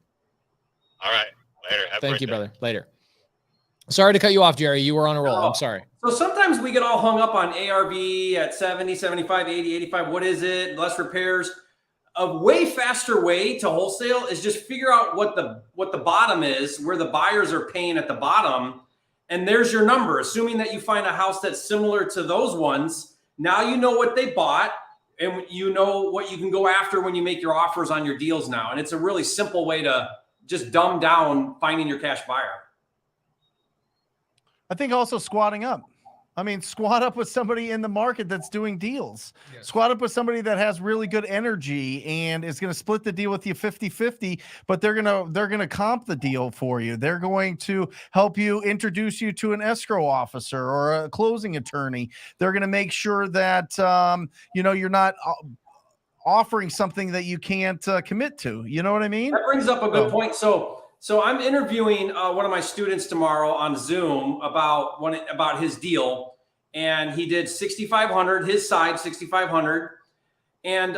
All right. Later. Have a Thank great you, day. brother. Later. Sorry to cut you off, Jerry. You were on a roll. No. I'm sorry. So sometimes we get all hung up on ARV at 70, 75, 80, 85. What is it? Less repairs. A way faster way to wholesale is just figure out what the bottom is, where the buyers are paying at the bottom, and there's your number. Assuming that you find a house that's similar to those ones, now you know what they bought, and you know what you can go after when you make your offers on your deals now. And it's a really simple way to just dumb down finding your cash buyer. I think also squatting up. I mean, squat up with somebody in the market that's doing deals. Yes. Squat up with somebody that has really good energy and is going to split the deal with you 50-50, but they're going to comp the deal for you. They're going to help you, introduce you to an escrow officer or a closing attorney. They're going to make sure that you're not offering something that you can't commit to. You know what I mean? That brings up a good point. So I'm interviewing one of my students tomorrow on Zoom about his deal, and he did 6,500, his side 6,500, and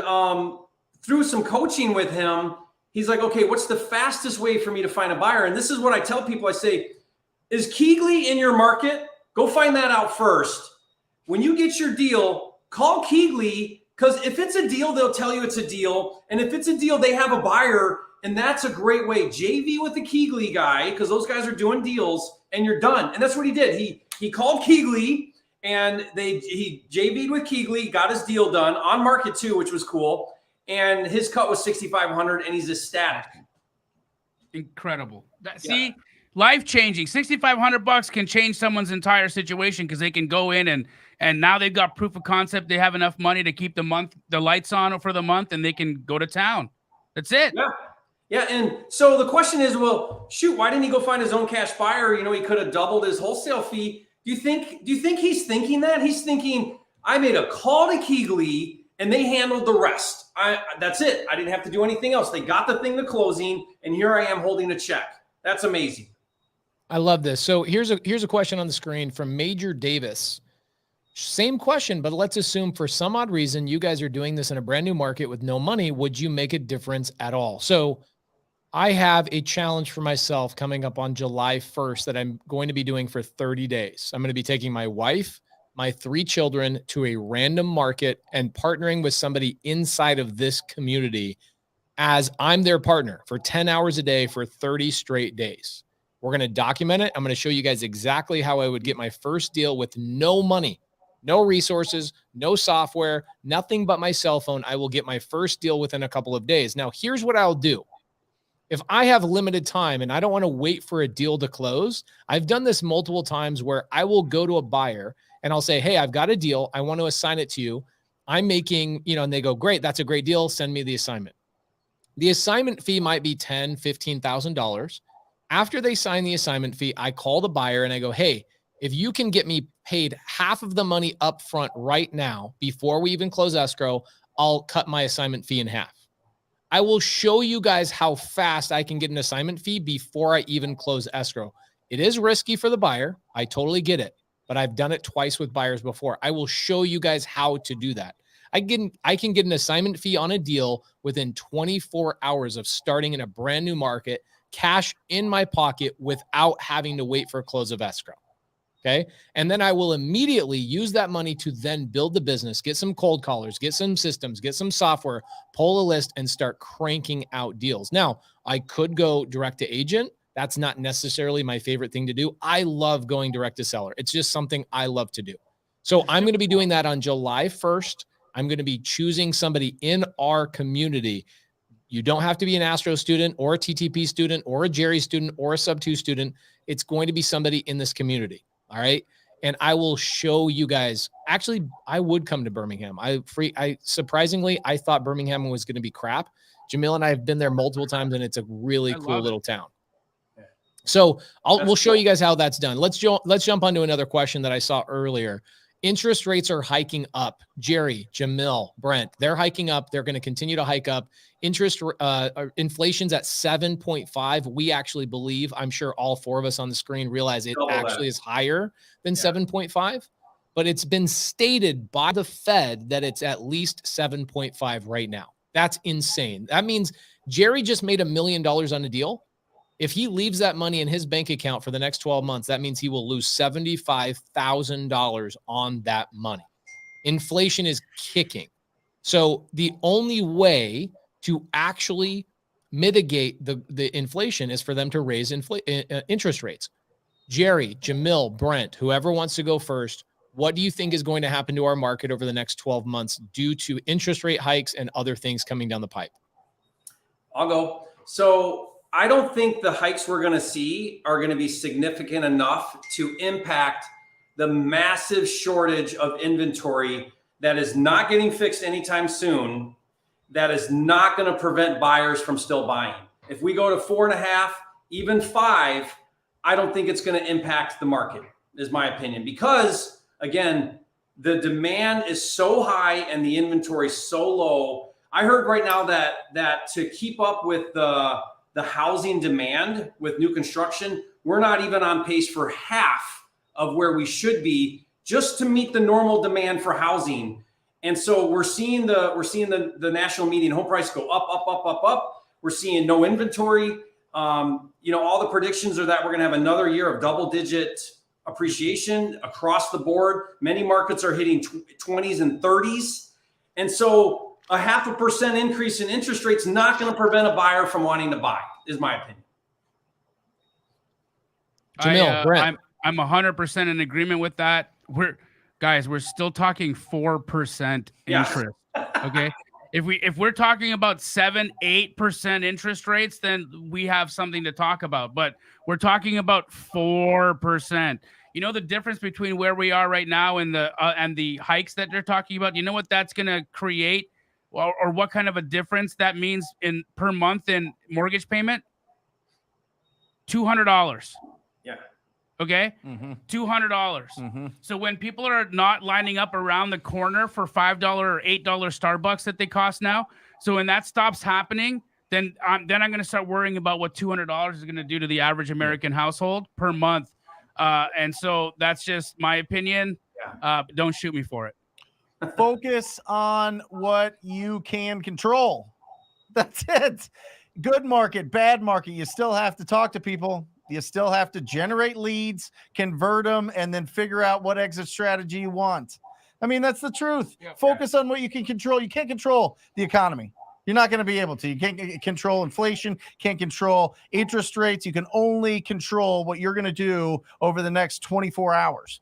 through some coaching with him, he's like, okay, what's the fastest way for me to find a buyer? And this is what I tell people. I say, is Keegley in your market? Go find that out first. When you get your deal, call Keegley, because if it's a deal, they'll tell you it's a deal, and if it's a deal, they have a buyer. And that's a great way. JV with the Keegley guy, because those guys are doing deals, and you're done. And that's what he did. He called Keegley, and he JV'd with Keegley, got his deal done on market too, which was cool. And his cut was 6,500, and he's ecstatic. Incredible. See, life changing. $6,500 can change someone's entire situation because they can go in and now they've got proof of concept. They have enough money to keep the lights on for the month, and they can go to town. That's it. Yeah. Yeah, and so the question is, well, shoot, why didn't he go find his own cash buyer? You know, he could have doubled his wholesale fee. Do you think he's thinking that? He's thinking, I made a call to Keegley and they handled the rest. That's it. I didn't have to do anything else. They got the thing to closing, and here I am holding a check. That's amazing. I love this. So here's a question on the screen from Major Davis. Same question, but let's assume for some odd reason you guys are doing this in a brand new market with no money. Would you make a difference at all? So I have a challenge for myself coming up on July 1st that I'm going to be doing for 30 days. I'm going to be taking my wife, my 3 children to a random market and partnering with somebody inside of this community as I'm their partner for 10 hours a day for 30 straight days. We're going to document it. I'm going to show you guys exactly how I would get my first deal with no money, no resources, no software, nothing but my cell phone. I will get my first deal within a couple of days. Now, here's what I'll do. If I have limited time and I don't want to wait for a deal to close, I've done this multiple times where I will go to a buyer and I'll say, hey, I've got a deal. I want to assign it to you. I'm making, and they go, great, that's a great deal. Send me the assignment. The assignment fee might be $10,000, $15,000. After they sign the assignment fee, I call the buyer and I go, hey, if you can get me paid half of the money up front right now, before we even close escrow, I'll cut my assignment fee in half. I will show you guys how fast I can get an assignment fee before I even close escrow. It is risky for the buyer. I totally get it, but I've done it twice with buyers before. I will show you guys how to do that. I can get an assignment fee on a deal within 24 hours of starting in a brand new market, cash in my pocket without having to wait for a close of escrow. Okay. And then I will immediately use that money to then build the business, get some cold callers, get some systems, get some software, pull a list, and start cranking out deals. Now, I could go direct to agent. That's not necessarily my favorite thing to do. I love going direct to seller. It's just something I love to do. So I'm going to be doing that on July 1st. I'm going to be choosing somebody in our community. You don't have to be an Astro student or a TTP student or a Jerry student or a Sub2 student. It's going to be somebody in this community. All right. And I will show you guys. Actually, I would come to Birmingham. Surprisingly, I thought Birmingham was going to be crap. Jamil and I have been there multiple times, and it's a really cool little town. So we'll show you guys how that's done. Let's jump onto another question that I saw earlier. Interest rates are hiking up. Jerry, Jamil, Brent, they're hiking up. They're going to continue to hike up. Inflation's at 7.5. We actually believe, I'm sure all 4 of us on the screen realize it actually is higher than 7.5, but it's been stated by the Fed that it's at least 7.5 right now. That's insane. That means Jerry just made $1 million on a deal. If he leaves that money in his bank account for the next 12 months, that means he will lose $75,000 on that money. Inflation is kicking. So the only way to actually mitigate the inflation is for them to raise interest rates. Jerry, Jamil, Brent, whoever wants to go first, what do you think is going to happen to our market over the next 12 months due to interest rate hikes and other things coming down the pipe? I'll go. So I don't think the hikes we're going to see are going to be significant enough to impact the massive shortage of inventory that is not getting fixed anytime soon, that is not going to prevent buyers from still buying. If we go to 4.5, even 5, I don't think it's going to impact the market, is my opinion. Because, again, the demand is so high and the inventory so low. I heard right now that to keep up with the housing demand with new construction, we're not even on pace for half of where we should be just to meet the normal demand for housing. And so we're seeing the national median home price go up, up, up, up, up. We're seeing no inventory. All the predictions are that we're going to have another year of double-digit appreciation across the board. Many markets are hitting 20s and 30s. And so a 0.5% increase in interest rates not going to prevent a buyer from wanting to buy, is my opinion. Jamil, Brent. I'm 100% in agreement with that. We're still talking 4% interest. Okay. If we're talking about 7-8% interest rates, then we have something to talk about. But we're talking about 4%. You know the difference between where we are right now and the hikes that they're talking about. You know what that's going to create, or what kind of a difference that means in per month in mortgage payment? $200. Yeah. Okay. Mm-hmm. $200. Mm-hmm. So when people are not lining up around the corner for $5 or $8 Starbucks that they cost now, so when that stops happening, then I'm going to start worrying about what $200 is going to do to the average American household per month. And so that's just my opinion. Don't shoot me for it. Focus on what you can control. That's it. Good market, bad market. You still have to talk to people. You still have to generate leads, convert them, and then figure out what exit strategy you want. I mean, that's the truth. Focus on what you can control. You can't control the economy. You're not going to be able to. You can't control inflation, can't control interest rates. You can only control what you're going to do over the next 24 hours.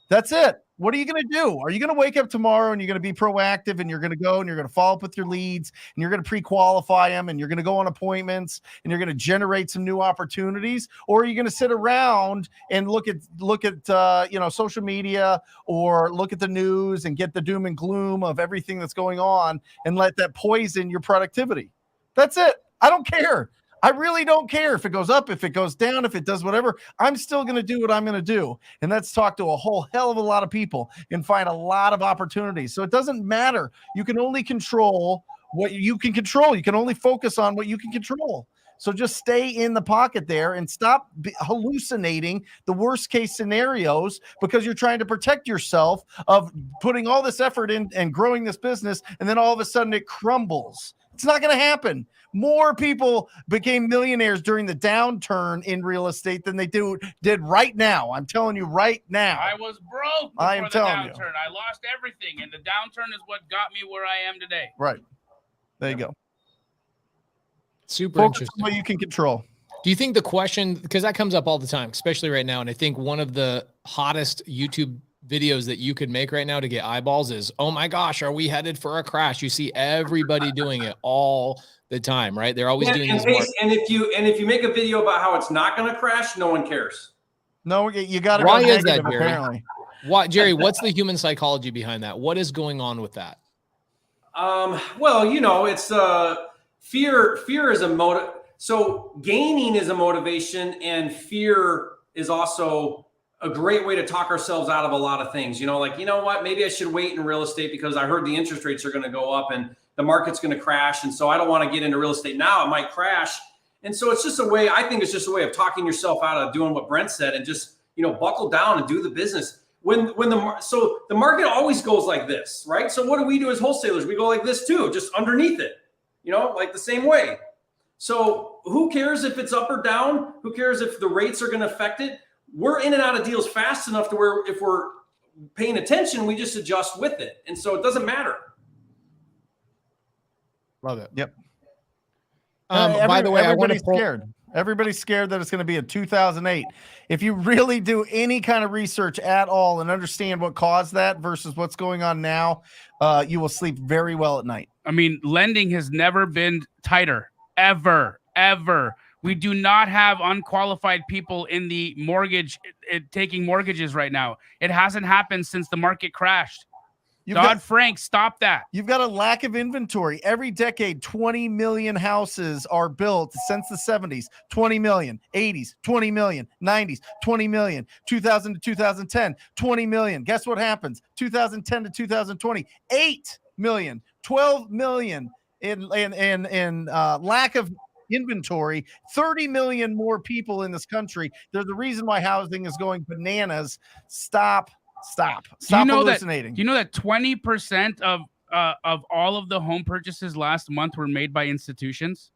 That's it. What are you going to do? Are you going to wake up tomorrow and you're going to be proactive and you're going to go and you're going to follow up with your leads and you're going to pre-qualify them and you're going to go on appointments and you're going to generate some new opportunities? Or are you going to sit around and look at social media or look at the news and get the doom and gloom of everything that's going on and let that poison your productivity? That's it. I don't care. I really don't care if it goes up, if it goes down, if it does whatever. I'm still going to do what I'm going to do. And that's talk to a whole hell of a lot of people and find a lot of opportunities. So it doesn't matter. You can only control what you can control. You can only focus on what you can control. So just stay in the pocket there and stop hallucinating the worst case scenarios because you're trying to protect yourself of putting all this effort in and growing this business. And then all of a sudden it crumbles. It's not going to happen. More people became millionaires during the downturn in real estate than they did right now. I'm telling you right now. I was broke before I am telling you. I lost everything, and the downturn is what got me where I am today. Right. There you go. Super Focus interesting. on what you can control. Do you think the question, because that comes up all the time, especially right now, and I think one of the hottest YouTube videos that you could make right now to get eyeballs is, oh my gosh, are we headed for a crash? You see everybody doing it all the time, right? They're always doing this. And if you make a video about how it's not going to crash, no one cares. No, you got to. Why go is negative, that, Jerry? apparently. What, Jerry? What's the human psychology behind that? What is going on with that? Well, it's fear. Fear is a motive. So gaining is a motivation, and fear is also a great way to talk ourselves out of a lot of things. Like, you know what, maybe I should wait in real estate because I heard the interest rates are going to go up and the market's going to crash. And so I don't want to get into real estate now. It might crash. And so it's just a way, I think it's just a way of talking yourself out of doing what Brent said and just, buckle down and do the business. So the market always goes like this, right? So what do we do as wholesalers? We go like this too, just underneath it, like the same way. So who cares if it's up or down? Who cares if the rates are going to affect it? We're in and out of deals fast enough to where if we're paying attention, we just adjust with it. And so it doesn't matter. Love it. Yep. By the way, everybody's scared. Everybody's scared that it's going to be a 2008. If you really do any kind of research at all and understand what caused that versus what's going on now, you will sleep very well at night. I mean, lending has never been tighter, ever. We do not have unqualified people in the mortgage taking mortgages right now. It hasn't happened since the market crashed. Dodd-Frank, stop that. You've got a lack of inventory. Every decade, 20 million houses are built since the 70s. 20 million, 80s, 20 million, 90s, 20 million, 2000 to 2010, 20 million. Guess what happens? 2010 to 2020, 8 million, 12 million in lack of inventory, 30 million more people in this country. There's a reason why housing is going bananas. Stop hallucinating. Do you know that 20% of all of the home purchases last month were made by institutions?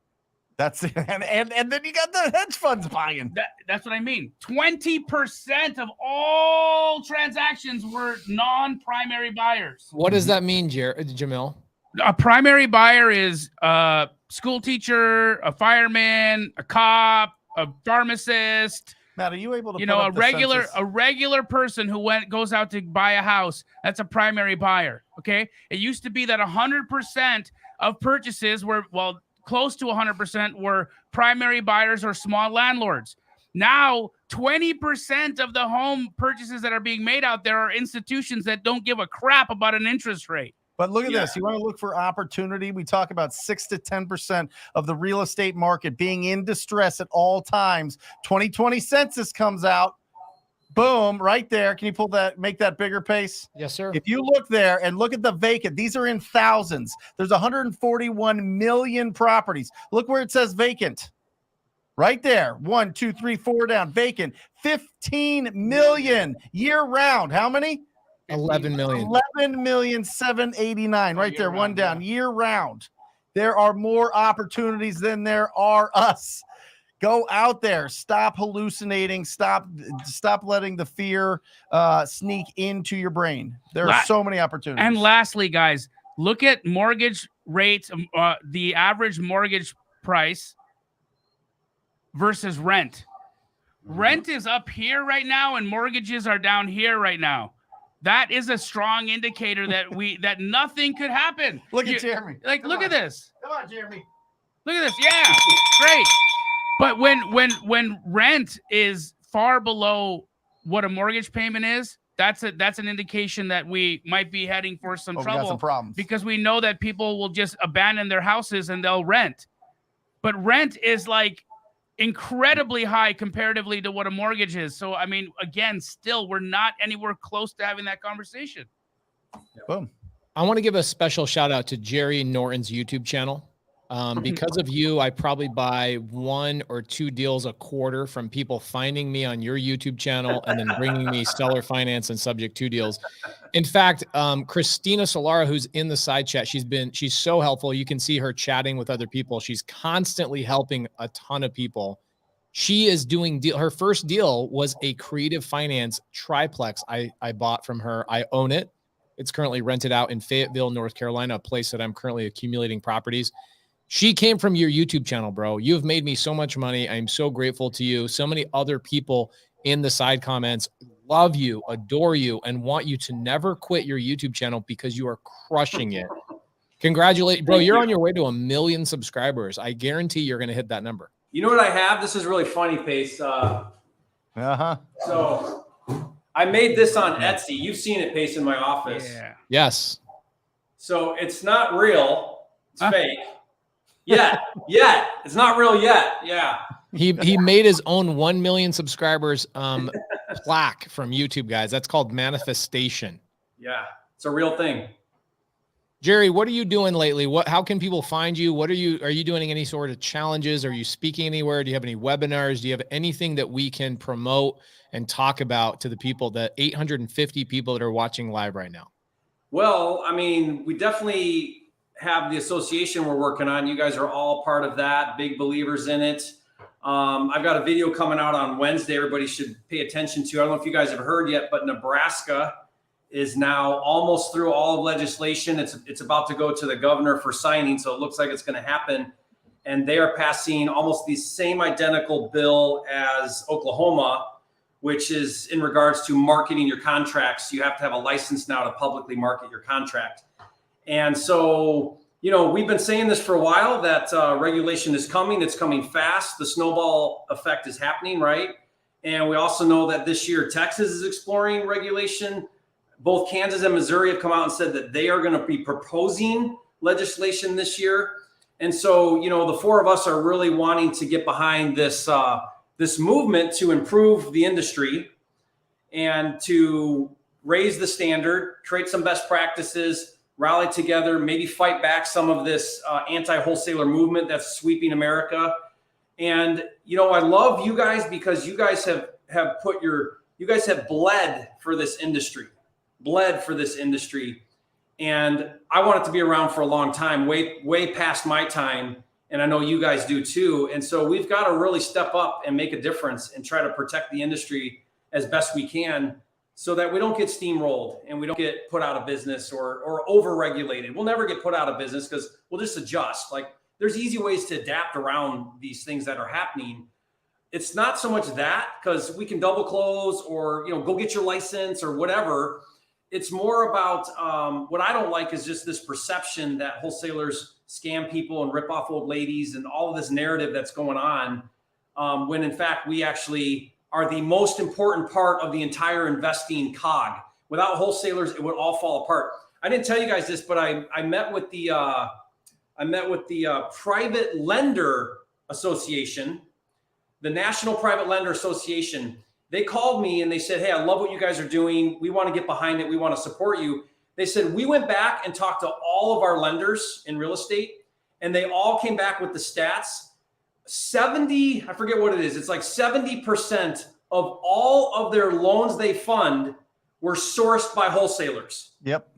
That's it. And then you got the hedge funds buying. That's what I mean. 20% of all transactions were non-primary buyers. What does that mean, Jamil? A primary buyer is a school teacher, a fireman, a cop, a pharmacist. Matt, are you able to a regular person who goes out to buy a house? That's a primary buyer. Okay, it used to be that 100% of purchases were close to 100% were primary buyers or small landlords. Now, 20% of the home purchases that are being made out there are institutions that don't give a crap about an interest rate. But look at this. You want to look for opportunity. We talk about 6 to 10% of the real estate market being in distress at all times. 2020 census comes out. Boom, right there. Can you make that bigger, Pace? Yes, sir. If you look there and look at the vacant, these are in thousands. There's 141 million properties. Look where it says vacant. Right there. 1, 2, 3, 4 down. Vacant. 15 million year round. How many? 11 million. 11,789,000 right there, one down, year round. There are more opportunities than there are us. Go out there. Stop hallucinating. Stop letting the fear sneak into your brain. There are so many opportunities. And lastly, guys, look at mortgage rates, the average mortgage price versus rent. Rent is up here right now, and mortgages are down here right now. That is a strong indicator that nothing could happen. Look at Jeremy. Look at this. Come on, Jeremy. Look at this. Yeah, great. But when rent is far below what a mortgage payment is, that's an indication that we might be heading for some trouble. We got some problems. Because we know that people will just abandon their houses and they'll rent. But rent is incredibly high comparatively to what a mortgage is. So, I mean, again, still, we're not anywhere close to having that conversation. Boom. I want to give a special shout out to Jerry Norton's YouTube channel. Because of you, I probably buy 1 or 2 deals a quarter from people finding me on your YouTube channel and then bringing me seller finance and subject to deals. In fact, Christina Solara, who's in the side chat, she's so helpful. You can see her chatting with other people. She's constantly helping a ton of people. She is doing her first deal was a creative finance triplex I bought from her. I own it. It's currently rented out in Fayetteville, North Carolina, a place that I'm currently accumulating properties. She came from your YouTube channel, bro. You've made me so much money. I'm so grateful to you. So many other people in the side comments love you, adore you, and want you to never quit your YouTube channel because you are crushing it. Congratulations, bro. You're on your way to 1 million subscribers. I guarantee you're going to hit that number. You know what I have? This is really funny, Pace. So I made this on Etsy. You've seen it, Pace, in my office. Yeah. Yes. So it's not real. It's fake. Yet. It's not real yet. Yeah. He made his own 1 million subscribers plaque from YouTube, guys. That's called manifestation. Yeah. It's a real thing. Jerry, what are you doing lately? How can people find you? Are you doing any sort of challenges? Are you speaking anywhere? Do you have any webinars? Do you have anything that we can promote and talk about to the people, the 850 people that are watching live right now? Well, I mean, we definitely have the association we're working on. You guys are all part of that, big believers in it. I've got a video coming out on Wednesday. Everybody should pay attention to. I don't know if you guys have heard yet, but Nebraska is now almost through all of legislation. It's about to go to the governor for signing. So it looks like it's going to happen. And they are passing almost the same identical bill as Oklahoma, which is in regards to marketing your contracts. You have to have a license now to publicly market your contract. And so, we've been saying this for a while, that regulation is coming. It's coming fast. The snowball effect is happening, right? And we also know that this year Texas is exploring regulation. Both Kansas and Missouri have come out and said that they are going to be proposing legislation this year. And so, the four of us are really wanting to get behind this movement to improve the industry and to raise the standard, create some best practices, rally together, maybe fight back some of this anti-wholesaler movement that's sweeping America. And, I love you guys because you guys have bled for this industry. And I want it to be around for a long time, way past my time. And I know you guys do too. And so we've got to really step up and make a difference and try to protect the industry as best we can so that we don't get steamrolled and we don't get put out of business or over-regulated. We'll never get put out of business because we'll just adjust. Like, there's easy ways to adapt around these things that are happening. It's not so much that, because we can double close or, go get your license or whatever. It's more about what I don't like is just this perception that wholesalers scam people and rip off old ladies and all of this narrative that's going on, when in fact we actually are the most important part of the entire investing cog. Without wholesalers, it would all fall apart. I didn't tell you guys this, but I met with the Private Lender Association, the National Private Lender Association. They called me and they said, "Hey, I love what you guys are doing. We want to get behind it. We want to support you." They said, "We went back and talked to all of our lenders in real estate, and they all came back with the stats. 70, I forget what it is. It's like 70% of all of their loans they fund were sourced by wholesalers." Yep.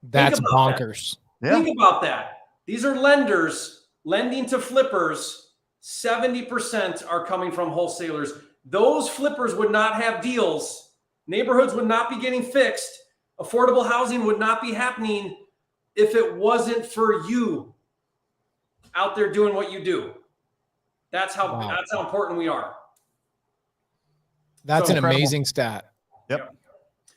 That's bonkers. Yeah. Think about that. These are lenders lending to flippers. 70% are coming from wholesalers. Those flippers would not have deals. Neighborhoods would not be getting fixed. Affordable housing would not be happening if it wasn't for you out there doing what you do. That's how important we are. That's an amazing stat. Yep.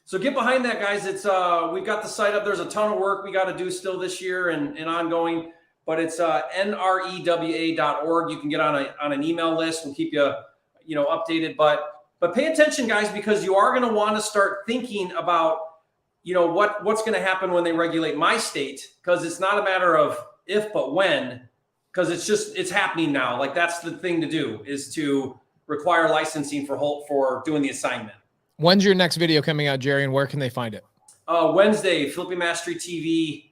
So get behind that, guys. It's we've got the site up. There's a ton of work we got to do still this year and ongoing, but it's nrewa.org. You can get on an email list. We'll keep you updated, but pay attention, guys, because you are going to want to start thinking about what's going to happen when they regulate my state, because it's not a matter of if but when, because it's happening now. Like, that's the thing to do, is to require licensing for doing the assignment. When's your next video coming out, Jerry, and where can they find it? Wednesday. Flipping Mastery TV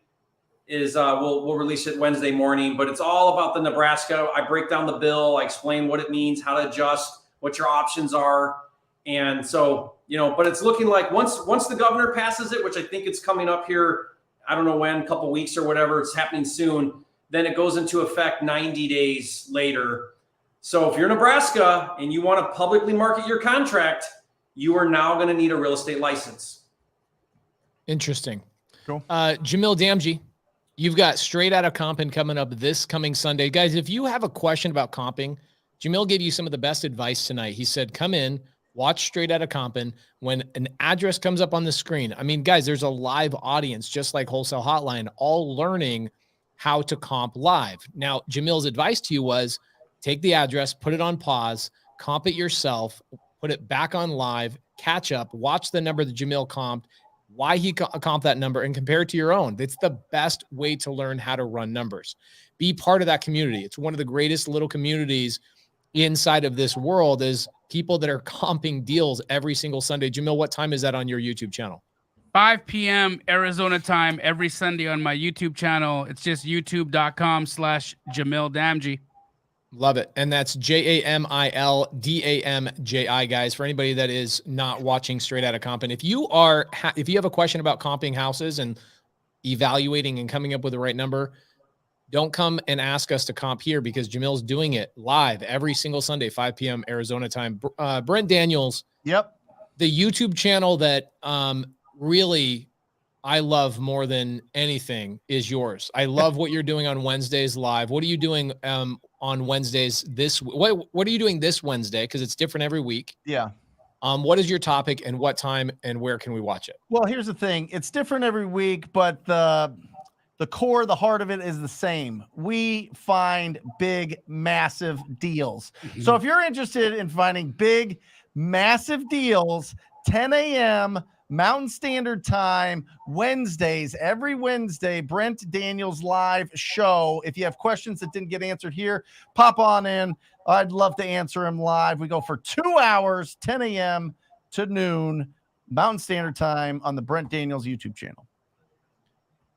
is we'll release it Wednesday morning, but it's all about the Nebraska. I break down the bill, I explain what it means, how to adjust, what your options are. And so, but it's looking like once the governor passes it, which I think it's coming up here, I don't know when, a couple weeks or whatever, it's happening soon, then it goes into effect 90 days later. So if you're Nebraska and you want to publicly market your contract, you are now going to need a real estate license. Interesting. Cool. Jamil Damji, you've got Straight Outta Comping coming up this coming Sunday. Guys, if you have a question about comping, Jamil gave you some of the best advice tonight. He said, come in, watch Straight Outta Comping. When an address comes up on the screen, I mean, guys, there's a live audience, just like Wholesale Hotline, all learning how to comp live. Now, Jamil's advice to you was take the address, put it on pause, comp it yourself, put it back on live, catch up, watch the number that Jamil comped, why he comped that number, and compare it to your own. It's the best way to learn how to run numbers. Be part of that community. It's one of the greatest little communities inside of this world, is people that are comping deals every single Sunday. Jamil, what time is that on your YouTube channel? 5 p.m. Arizona time every Sunday on my YouTube channel. It's just youtube.com/Jamil Damji. Love it. And that's JamilDamji, guys, for anybody that is not watching Straight Outta Comping. If you have a question about comping houses and evaluating and coming up with the right number, don't come and ask us to comp here because Jamil's doing it live every single Sunday, 5 p.m. Arizona time. Brent Daniels. Yep. The YouTube channel that really I love more than anything is yours. I love what you're doing on Wednesdays live. What are you doing on Wednesdays what are you doing this Wednesday? Because it's different every week. Yeah. What is your topic and what time and where can we watch it? Well, here's the thing. It's different every week, but the core, the heart of it is the same. We find big, massive deals. So if you're interested in finding big, massive deals, 10 a.m. Mountain Standard Time, Wednesdays, every Wednesday, Brent Daniels live show. If you have questions that didn't get answered here, pop on in. I'd love to answer them live. We go for 2 hours, 10 a.m. to noon, Mountain Standard Time on the Brent Daniels YouTube channel.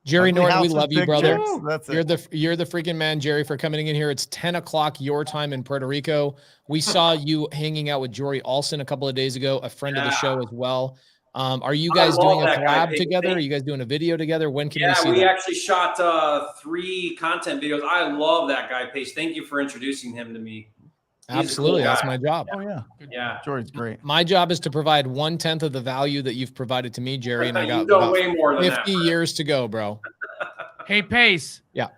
Jerry Norton, we love you, brother. That's You're the freaking man, Jerry, for coming in here. It's 10 o'clock your time in Puerto Rico. We saw you hanging out with Jory Olson a couple of days ago, a friend of the show as well. Are you guys doing a collab together? Are you guys doing a video together? When can we see that? We actually shot 3 content videos. I love that guy, Pace. Thank you for introducing him to me. Absolutely. That's my job. Oh, yeah. Yeah. Jory's great. My job is to provide 1/10 of the value that you've provided to me, Jerry, and I got about way more than 50 years to go, bro. Hey, Pace. Yeah.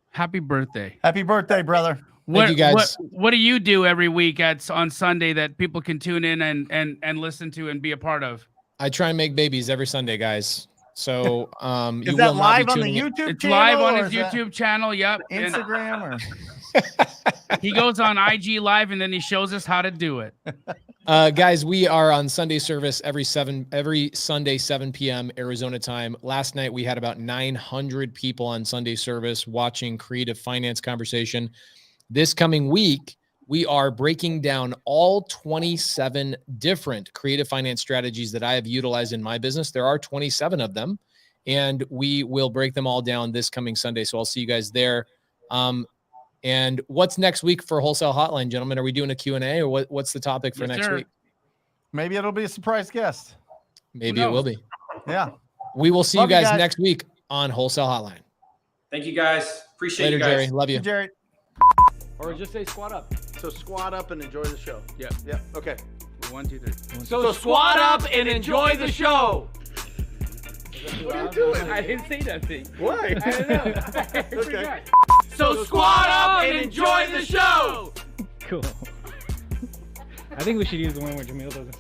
Happy birthday. Happy birthday, brother. Thank you guys. What do you do every week on Sunday that people can tune in and listen to and be a part of? I try and make babies every Sunday, guys. So is that live on the YouTube it's channel? Live on his YouTube channel. Yep. Instagram or he goes on IG Live and then he shows us how to do it. Guys, we are on Sunday service every Sunday, 7 p.m. Arizona time. Last night we had about 900 people on Sunday service watching Creative Finance Conversation. This coming week, we are breaking down all 27 different creative finance strategies that I have utilized in my business. There are 27 of them, and we will break them all down this coming Sunday. So I'll see you guys there. And what's next week for Wholesale Hotline, gentlemen? Are we doing a Q&A or what's the topic for next week? Maybe it'll be a surprise guest. Maybe it will be. Yeah. We will see you guys next week on Wholesale Hotline. Thank you, guys. Appreciate Later, you guys. Jerry. Love you. Hey, Jerry. Or just say squat up. So squat up and enjoy the show. Yeah. Yeah. Okay. 1, 2, 3. So squat up and enjoy the show. What are you doing? I didn't say nothing. Why? I don't know. Okay. So squat up and enjoy the show. Cool. I think we should use the one where Jamil doesn't